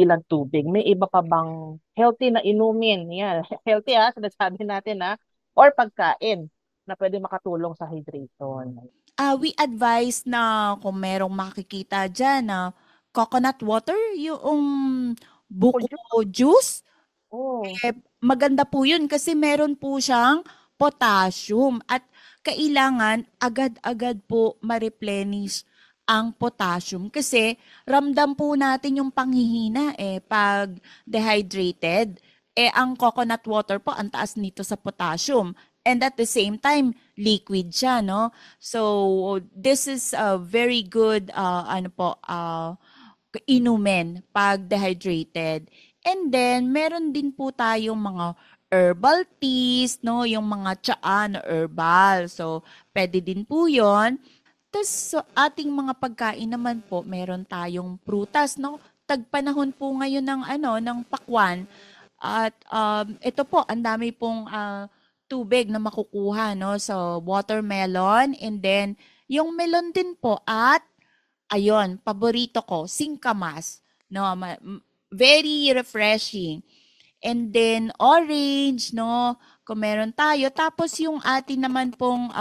lang tubig. May iba pa bang healthy na inumin? Yan, healthy ha, sinasabi natin ha, or pagkain na pwede makatulong sa hydration. We advise na kung merong makikita diyan na coconut water, yung buko juice, Oh. maganda po yun kasi meron po siyang potassium at kailangan agad-agad po ma-replenish ang potassium kasi ramdam po natin yung panghihina pag dehydrated. Ang coconut water po, ang taas nito sa potassium. And at the same time, liquid siya, no? So, this is a very good, inumin pag dehydrated. And then, meron din po tayong mga herbal teas, no? Yung mga tsaa na herbal. So, pwede din po yon. Tapos, so, ating mga pagkain naman po, meron tayong prutas, no? Tagpanahon po ngayon ng pakwan. At ito po, ang dami pong tubig na makukuha, no? So, watermelon, and then, yung melon din po, at, ayun, paborito ko, singkamas, no? Very refreshing. And then, orange, no? Kung meron tayo. Tapos, yung atin naman pong,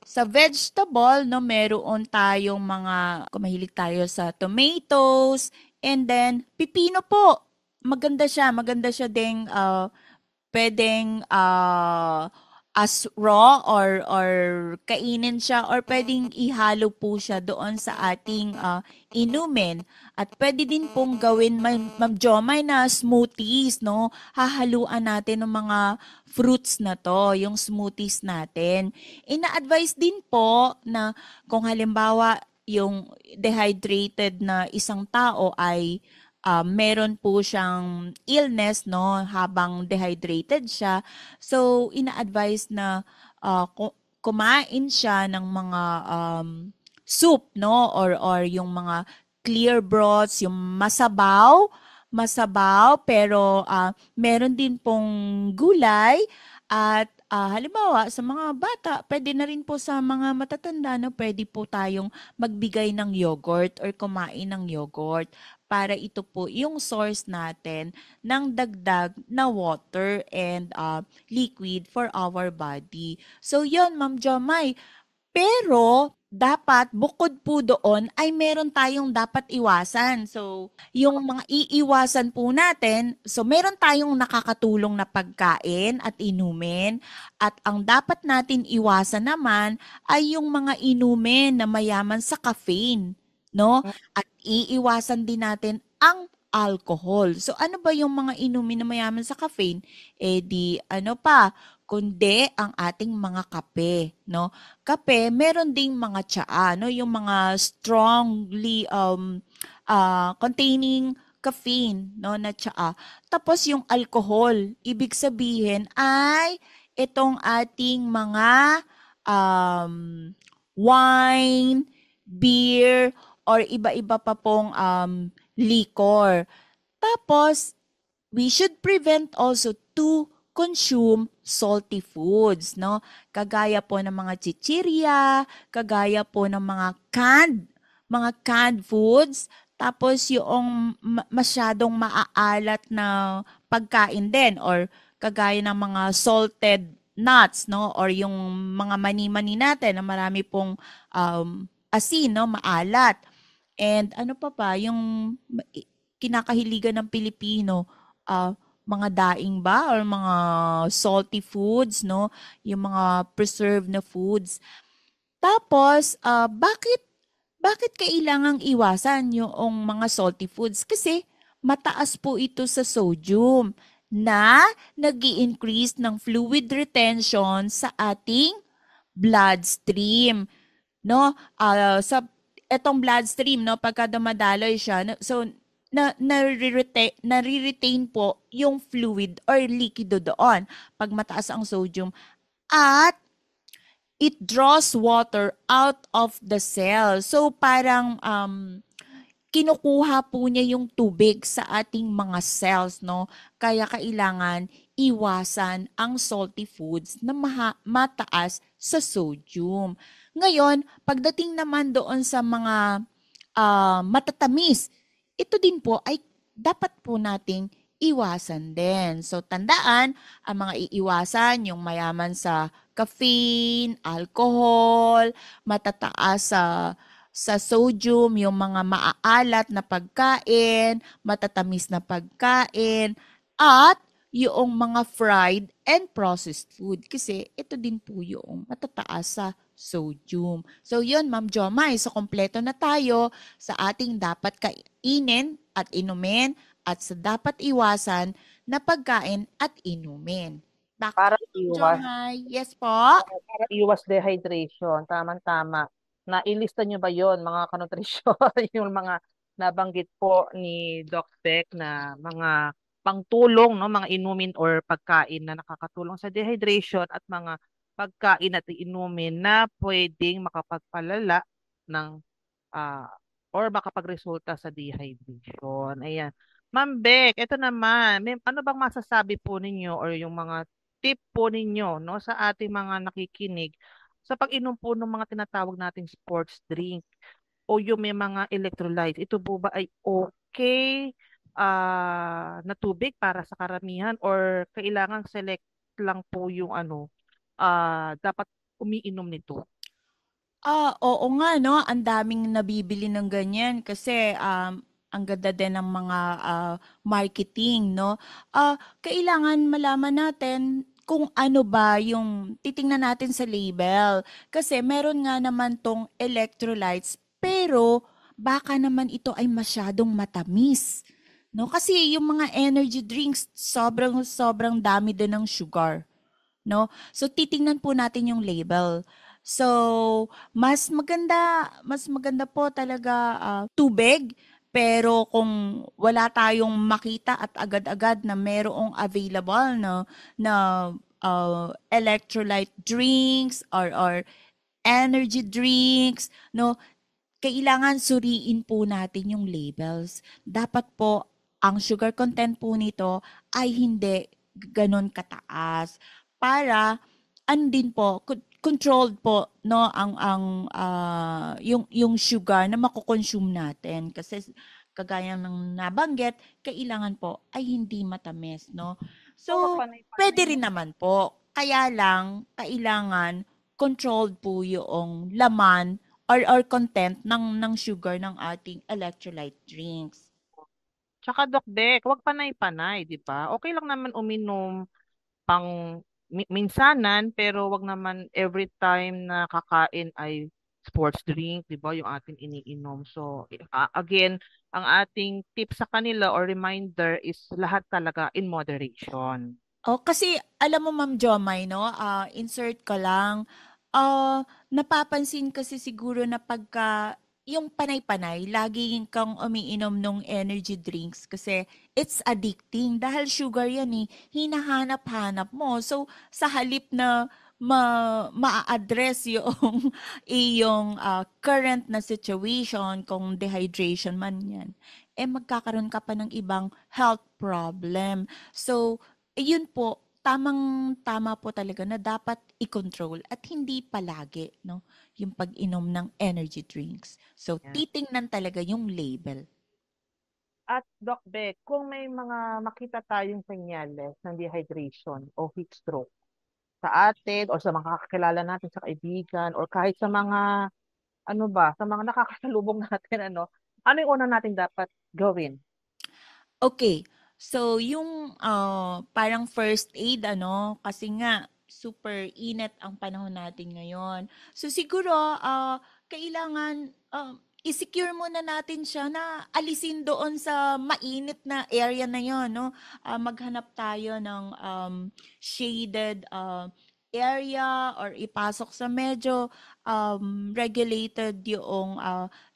sa vegetable, no? Meron tayong mga, kung mahilig tayo sa tomatoes, and then, pipino po. Maganda siya ding, pwedeng as raw or kainin siya or pwedeng ihalo po siya doon sa ating inumin. At pwede din pong gawin, Ma'am Jomay, na smoothies, no? Hahaluan natin ng mga fruits na to, yung smoothies natin. Ina-advise din po na kung halimbawa yung dehydrated na isang tao ay meron po siyang illness, no, habang dehydrated siya. So, ina-advise na kumain siya ng mga soup, no, or yung mga clear broths, yung masabaw, pero meron din pong gulay at halimbawa sa mga bata, pwede na rin po sa mga matatanda, no, pwede po tayong magbigay ng yogurt or kumain ng yogurt para ito po yung source natin ng dagdag na water and liquid for our body. So yun, Ma'am Jomay. Pero dapat bukod po doon ay meron tayong dapat iwasan. So, yung mga iiwasan po natin, so meron tayong nakakatulong na pagkain at inumin. At ang dapat natin iwasan naman ay yung mga inumin na mayaman sa caffeine, no? At iiwasan din natin ang alcohol. So, ano ba yung mga inumin na mayaman sa caffeine? Di ano pa, kundi ang ating mga kape, no? Kape, meron ding mga tsaa, no? Yung mga strongly containing caffeine, no, na tsaa. Tapos yung alcohol, ibig sabihin ay itong ating mga wine, beer, or iba-iba pa pong liquor. Tapos, we should prevent also to consume salty foods, no? Kagaya po ng mga chichirya, kagaya po ng mga canned foods, tapos yung masyadong maaalat na pagkain din, or kagaya ng mga salted nuts, no? Or yung mga mani-mani natin na marami pong asin, no? Maalat. And ano pa, yung kinakahiligan ng Pilipino, mga daing ba or mga salty foods, no? Yung mga preserved na foods. Tapos, bakit kailangang iwasan yung mga salty foods? Kasi mataas po ito sa sodium na nag-i-increase ng fluid retention sa ating bloodstream, no? Sa etong bloodstream, no, pagka dumadaloy siya, so nare-retain po yung fluid or likido doon pag mataas ang sodium, at it draws water out of the cell. So parang kinukuha po niya yung tubig sa ating mga cells, no? Kaya kailangan iwasan ang salty foods na mataas sa sodium. Ngayon, pagdating naman doon sa mga matatamis, ito din po ay dapat po nating iwasan din. So, tandaan, ang mga iiwasan, yung mayaman sa caffeine, alcohol, matataas sa sodium, yung mga maaalat na pagkain, matatamis na pagkain, at yung mga fried and processed food. Kasi ito din po yung matataas sa sodium. So yun, Ma'am Jomay, so kompleto na tayo sa ating dapat kainin at inumin at sa dapat iwasan na pagkain at inumin. Back Para to you, iwas. Jomay. Yes po. Para iwas dehydration. Tama-tama. Nailista nyo ba yon mga kanutrisyon? Yung mga nabanggit po ni Doc Beck na mga pangtulong, no, mga inumin or pagkain na nakakatulong sa dehydration at mga pagkain at inumin na pwedeng makapagpalala ng or makapagresulta sa dehydration. Ayan. Ma'am Beck, ito naman, ano bang masasabi po ninyo or yung mga tip po ninyo, no, sa ating mga nakikinig sa pag-inom po ng mga tinatawag nating sports drink o yung may mga electrolytes? Ito po ba ay okay na tubig para sa karamihan or kailangan select lang po yung dapat umiinom nito? Oo nga, no? Ang daming nabibili ng ganyan kasi ang ganda din ng mga marketing, no? Kailangan malaman natin kung ano ba yung titingnan natin sa label. Kasi meron nga naman tong electrolytes, pero baka naman ito ay masyadong matamis. No? Kasi yung mga energy drinks, sobrang dami din ng sugar. No? So titingnan po natin yung label. So, mas maganda po talaga tubig, pero kung wala tayong makita at agad-agad na merong available na electrolyte drinks or energy drinks, no, kailangan suriin po natin yung labels. Dapat po ang sugar content po nito ay hindi ganon kataas para andin po controlled po, no, yung sugar na mako-consume natin, kasi kagaya ng nabanggit, kailangan po ay hindi matamis, no. So pwede rin naman po, kaya lang kailangan controlled po yung laman or content ng sugar ng ating electrolyte drinks. Tsaka Doc Beck, huwag panay-panay, di ba? Okay lang naman uminom pang minsanan, pero wag naman every time na kakain ay sports drink, di ba, yung ating iniinom. So, again, ang ating tip sa kanila or reminder is lahat talaga in moderation. Kasi alam mo Ma'am Jomay 'no, insert ko lang, napapansin kasi siguro na pagka yung panay-panay lagi kang umiinom nung energy drinks kasi it's addicting dahil sugar yan, eh, hinahanap-hanap mo. So, sa halip na maa-address yung iyong, current na situation kung dehydration man yan, magkakaroon ka pa ng ibang health problem. So, yun po, tamang-tama po talaga na dapat i-control at hindi palagi, no, yung pag-inom ng energy drinks. So, Yeah. titingnan talaga yung label. At Doc Beck, kung may mga makita tayong senyales ng dehydration o heat stroke sa atin o sa mga kakilala natin sa kaibigan or kahit sa mga sa mga nakakasalubong natin ano yung una natin dapat gawin? Okay. So, yung parang first aid, kasi nga, super init ang panahon natin ngayon. So, siguro, kailangan i-secure muna natin siya na alisin doon sa mainit na area na yon, no? Maghanap tayo ng shaded area or ipasok sa medyo regulated yung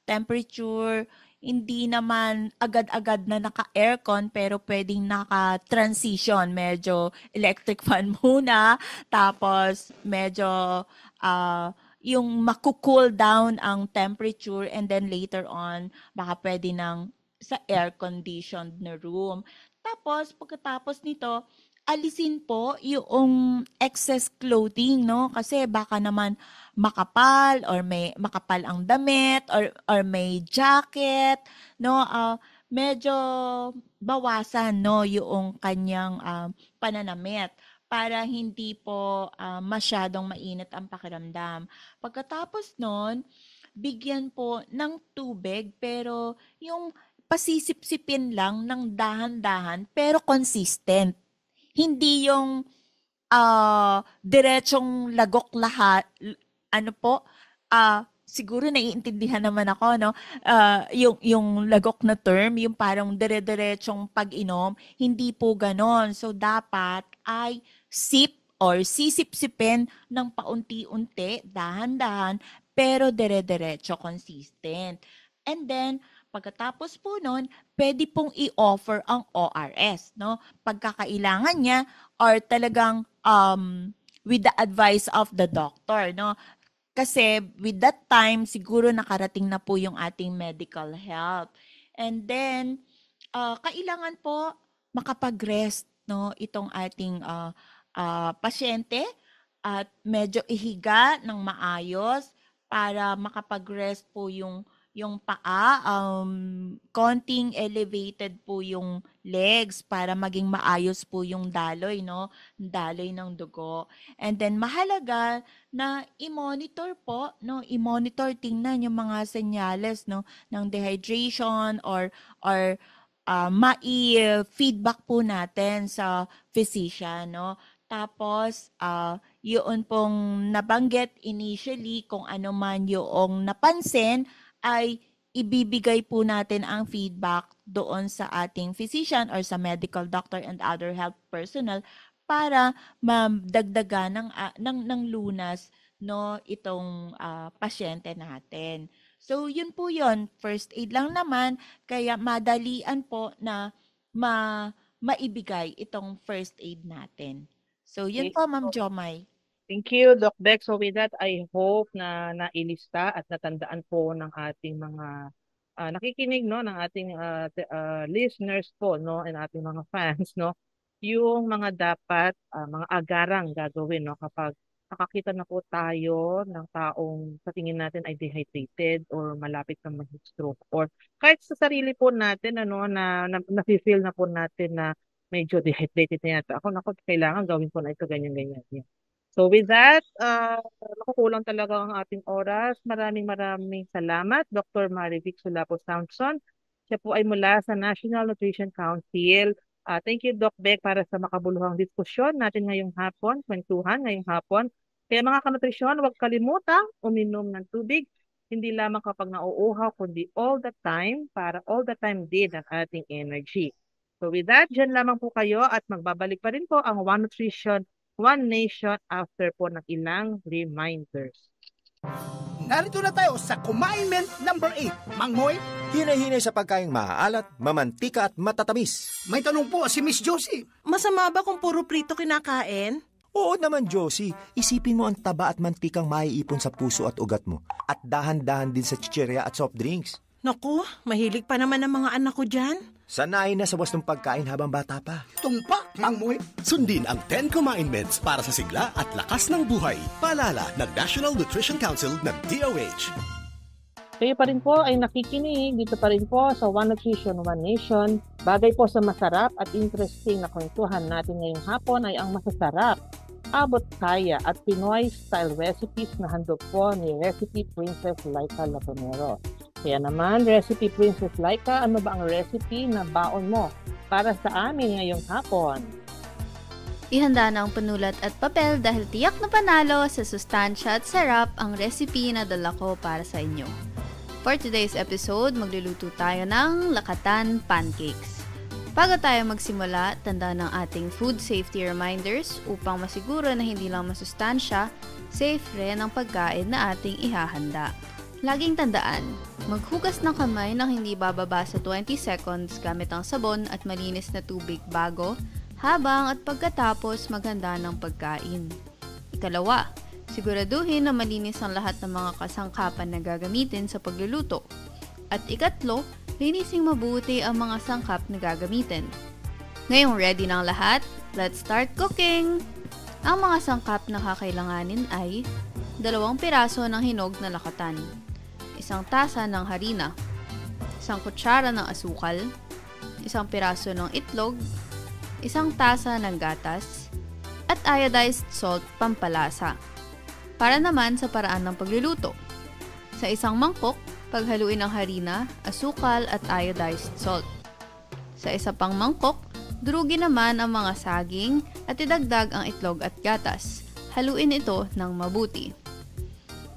temperature. Hindi naman agad-agad na naka-aircon pero pwedeng naka-transition. Medyo electric fan muna, tapos medyo yung maku-cool down ang temperature and then later on, baka pwede nang sa air-conditioned na room. Tapos, pagkatapos nito, alisin po yung excess clothing, no? Kasi baka naman makapal or may makapal ang damit or may jacket, no? Medyo bawasan, no, yung kanyang pananamit para hindi po masyadong mainit ang pakiramdam. Pagkatapos nun, bigyan po ng tubig pero yung pasisip-sipin lang ng dahan-dahan pero consistent. Hindi yung diretsong lagok lahat. Ano po? Siguro naiintindihan naman ako, no? Yung lagok na term, yung parang dire-diretsong pag-inom, hindi po ganon. So, dapat ay sip or sisip-sipin ng paunti-unti, dahan-dahan, pero dire-diretso, consistent. And then, pagkatapos po nun, pwede pong i-offer ang ORS, no? Pagkakailangan niya or talagang with the advice of the doctor, no? Kasi with that time, siguro nakarating na po yung ating medical health. And then, kailangan po makapag-rest, no? Itong ating pasyente at medyo ihiga ng maayos para makapag-rest po yung paa, konting elevated po yung legs para maging maayos po yung daloy, no? Daloy ng dugo. And then mahalaga na i-monitor po, no? I-monitor, tingnan yung mga senyales, no, ng dehydration or mai-feedback po natin sa physician, no? Tapos, yun pong nabanggit initially kung ano man yung napansin, ay ibibigay po natin ang feedback doon sa ating physician or sa medical doctor and other health personnel para madagdagan ng lunas, no, itong pasyente natin. So, yun po yun. First aid lang naman, kaya madalian po na maibigay itong first aid natin. So, yun po, Ma'am Jomay. Thank you, Doc Beck. So with that, I hope na nailista at natandaan po ng ating mga nakikinig, no, ng ating listeners po, no, and ating mga fans, no, yung mga dapat mga agarang gagawin, no, kapag nakakita na po tayo ng taong sa tingin natin ay dehydrated or malapit na mag stroke or kahit sa sarili po natin na-feel na po natin na medyo dehydrated na yata ako, naku, kailangan gawin ko na ito ganyan. So with that, nakukulang talaga ang ating oras. Maraming salamat, Dr. Marivic Sulapo Samson. Siya po ay mula sa National Nutrition Council. Thank you, Doc Beck, para sa makabuluhang diskusyon natin ngayong hapon, kwentuhan ngayong hapon. Kaya mga kanutrisyon, huwag kalimutang uminom ng tubig, hindi lamang kapag nauuhaw, kundi all the time, para all the time din ang ating energy. So with that, dyan lamang po kayo at magbabalik pa rin po ang One Nutrition, One Nation after po ng ilang reminders. Narito na tayo sa Kumain number 8. Mangmoy, Hinay-hinay sa pagkaing maaalat, mamantika at matatamis. may tanong po si Miss Josie. Masama ba kung puro prito kinakain? Oo naman, Josie. Isipin mo ang taba at mantikang maiipon sa puso at ugat mo. At dahan-dahan din sa chichirya at soft drinks. Naku, mahilig pa naman ang mga anak ko dyan. Sanayin na sa wastong pagkain habang bata pa. Tumpak, Mangmoy. Sundin ang 10 Kumain Meds para sa sigla at lakas ng buhay. Paalala ng National Nutrition Council ng DOH. Kayo pa rin po ay nakikinig dito pa rin po sa One Nutrition, One Nation. Bagay po sa masarap at interesting na kwentuhan natin ngayong hapon ay ang masasarap, abot kaya at Pinoy style recipes na handog po ni Recipe Princess Laika Latonero. Kaya naman, Recipe Princess Laika, ano ba ang recipe na baon mo para sa amin ngayong hapon? Ihanda na ang panulat at papel dahil tiyak na panalo sa sustansya at sarap ang recipe na dala ko para sa inyo. For today's episode, magluluto tayo ng lakatan pancakes. Bago tayo magsimula, tandaan ng ating food safety reminders upang masiguro na hindi lang masustansya, safe rin ang pagkain na ating ihahanda. Laging tandaan, maghugas ng kamay nang hindi bababa sa 20 seconds gamit ang sabon at malinis na tubig bago, habang at pagkatapos maghanda ng pagkain. Ikalawa, siguraduhin na malinis ang lahat ng mga kasangkapan na gagamitin sa pagluluto. At ikatlo, linising mabuti ang mga sangkap na gagamitin. Ngayong ready na ang lahat, let's start cooking! Ang mga sangkap na kakailanganin ay 2 piraso ng hinog na lakatan, 1 tasa ng harina, 1 kutsara ng asukal, 1 piraso ng itlog, 1 tasa ng gatas, at iodized salt pampalasa. Para naman sa paraan ng pagluluto. Sa isang mangkok, paghaluin ang harina, asukal at iodized salt. Sa isa pang mangkok, durugin naman ang mga saging at idagdag ang itlog at gatas. Haluin ito ng mabuti.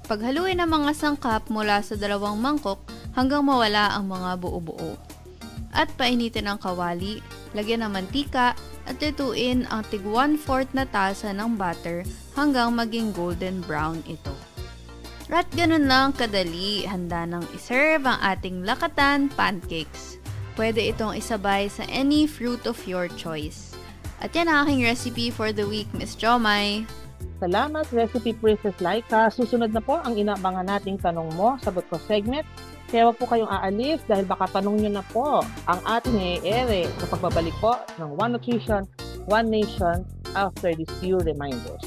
Paghaluin ang mga sangkap mula sa 2 mangkok hanggang mawala ang mga buo-buo. At painitin ang kawali, lagyan ng mantika at lutuin ang tig 1/4 na tasa ng butter hanggang maging golden brown ito. At ganun lang kadali, handa nang iserve ang ating lakatan pancakes. Pwede itong isabay sa any fruit of your choice. At yan ang aking recipe for the week, Miss Jomay. Salamat, Recipe Princess Laika. Susunod na po ang inaabangan nating tanong mo sa Sagot Ko segment. Kaya wag po kayong aalis dahil baka tanong nyo na po ang ating i-ere sa pagbabalik po ng One Nutrition, One Nation after these few reminders.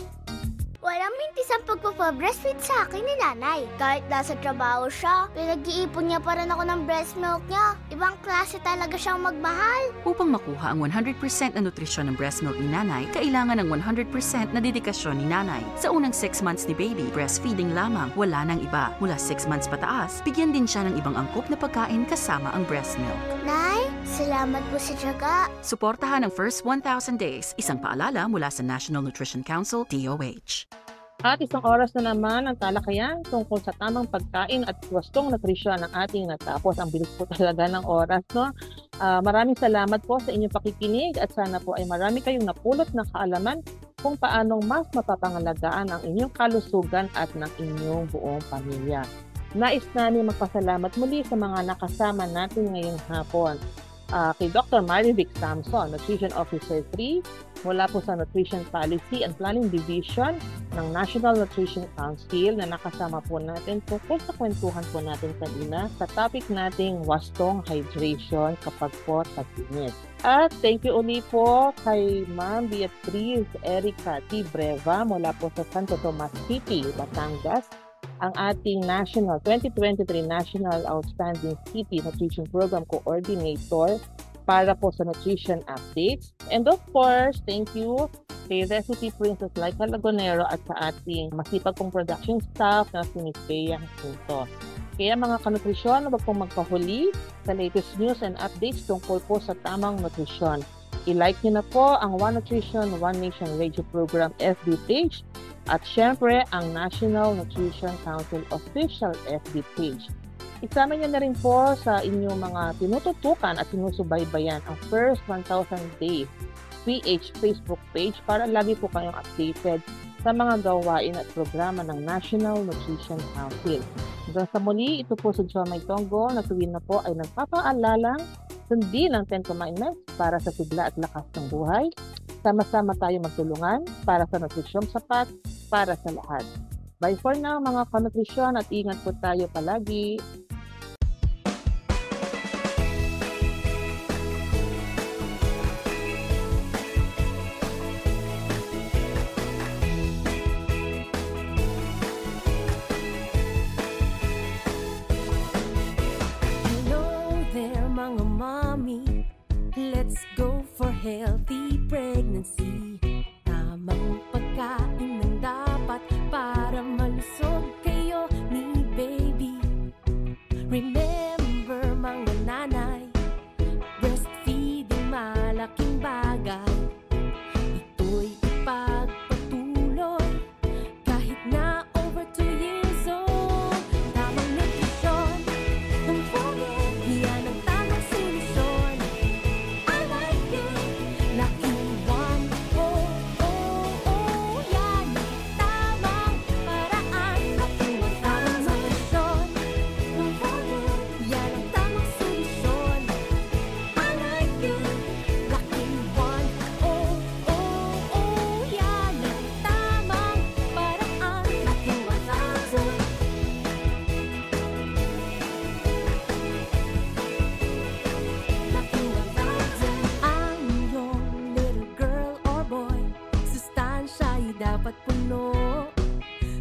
Walang mintis ang pagpapabreastfeed sa akin ni nanay. Kahit nasa trabaho siya, pinag-iipon niya pa rin ako ng breast milk niya. Ibang klase talaga siyang magmahal. Upang makuha ang 100% na nutrisyon ng breast milk ni nanay, kailangan ng 100% na dedikasyon ni nanay. Sa unang 6 months ni baby, breastfeeding lamang, wala nang iba. Mula 6 months pataas, bigyan din siya ng ibang angkop na pagkain kasama ang breast milk. Nay, salamat po sa tiyaga. Suportahan ang first 1,000 days, isang paalala mula sa National Nutrition Council, DOH. At isang oras na naman ang talakayan tungkol sa tamang pagkain at wastong nutrisyon ng ating natapos. Ang bilis po talaga ng oras, no? Maraming salamat po sa inyong pakikinig at sana po ay marami kayong napulot na kaalaman kung paanong mas mapapangalagaan ang inyong kalusugan at ng inyong buong pamilya. Nais namin magpasalamat muli sa mga nakasama natin ngayong hapon. Kay Dr. Marivic Samson, Nutrition Officer 3, mula po sa Nutrition Policy and Planning Division ng National Nutrition Council na nakasama po natin tungkol sa kwentuhan po natin kanina sa topic nating wastong hydration kapag po tag-init. At thank you uli po kay Ma'am Beatriz Erica T. Breva mula po sa Santo Tomas City, Batangas, ang ating 2023 National Outstanding City Nutrition Program Coordinator para po sa nutrition updates. And of course, thank you kay Recipe Princess Laika Lagonero at sa ating masipag kong production staff na si Miss Bea Jacinto. Kaya mga kanutrisyon, huwag pong magpahuli sa latest news and updates tungkol po sa tamang nutrisyon. I-like nyo na po ang One Nutrition, One Nation Radio Program FB page at syempre ang National Nutrition Council official FB page. Isama nyo na rin po sa inyong mga tinututukan at sinusubaybayan ang First 1,000 Days PH Facebook page para lagi po kayong updated sa mga gawain at programa ng National Nutrition Council. Hanggang sa muli, ito po si Jomay Tongo na tuwin na po ay nagpapaalalang sundin ang 10 Commandments para sa sigla at lakas ng buhay. Sama-sama tayo magtulungan para sa nutrisyong sapat para sa lahat. Bye for now mga kanutrisyon at ingat po tayo palagi. Let's go for healthy pregnancy. Tamang pagkain ng dapat para malusog kayo ni baby. Remember mga nanay, breastfeeding malaking bagay. Ito'y ipagpatuloy kahit na over 2 years old. Tamang nutrisyon, don't forget, yan ang tamang solusyon. Lucky One, oh, oh, oh, yan ang tamang paraan. Lucky One, tamang solusyon. Don't forget, yan ang tamang solusyon. I like it. Lucky One, oh, oh, oh, yan ang tamang paraan. Lucky 1,000. Lucky 1,000. Ang iyong little girl or boy, sustansya'y dapat puno.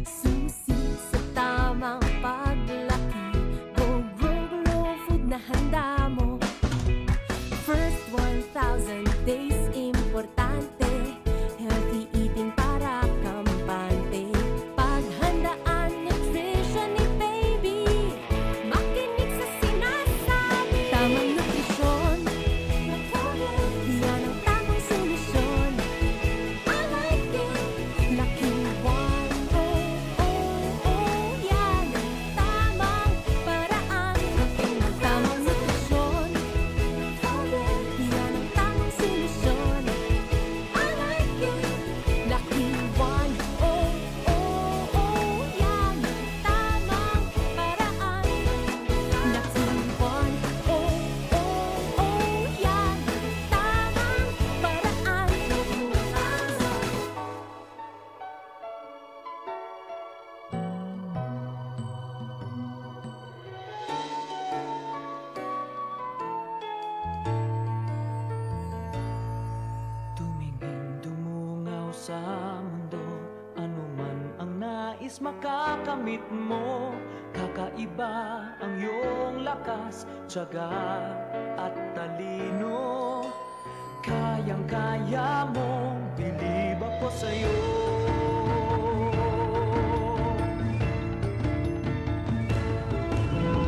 Susi sa tamang paglaki, go grow food na handa mo. First 1,000 days importante, healthy eating para kampante. Paghandaan nutrition ni baby, makinig sa sinasabi. Tamang nutrisyon, yan ang tamang solusyon. I like it. Lucky One, oh, oh, oh, yan ang tamang paraan. Tamang nutrisyon, yan ang tamang solusyon. I like it. Lucky One, oh, oh, oh, yan ang tamang paraan. Lucky One, oh, oh, oh, yan ang tamang paraan. Tumingin dumungaw sa mundo, ano man ang nais makakamit mo. Kakaiba ang iyong lakas, tiyaga at talino. Kayang-kaya mo, bilib ako sa'yo.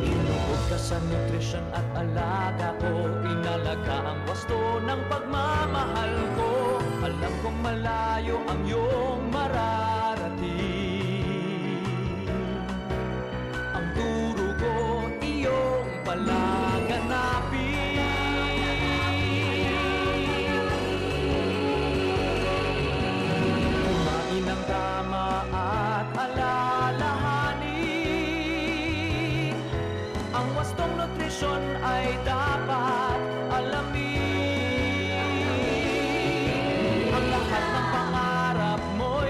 Inuod ka sa nutrisyon at alaga ko, inalaga ang wasto ng pagmamahal ko. Alam kong malayo ang iyong mararating. Ang turo ko iyong palaganapin. Kumain ng tama at alalahanin. Ang wastong nutrisyon ay dapat alamin. Ang lahat ng pangarap mo'y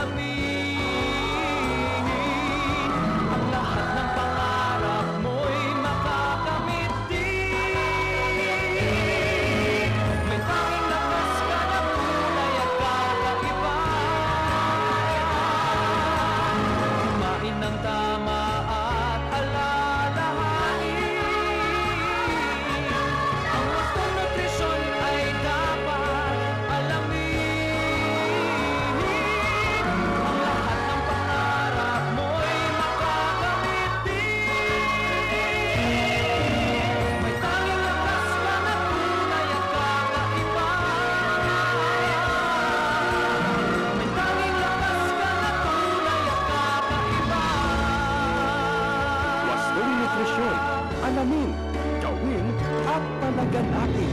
alamin. Ang lahat ng pangarap mo'y makakamit din. May tanging lakas ka na tunay at kakaiba. Kumain ng tama at alalahanin. Ang wastong nutrisyon ay dapat alamin. Ang lahat ng pangarap mo'y makakamit din. May tanging lakas ka na tunay at kakaiba. May tanging lakas ka na tunay at kakaiba. Wastong nutrisyon, alamin, gawin at palaganatin.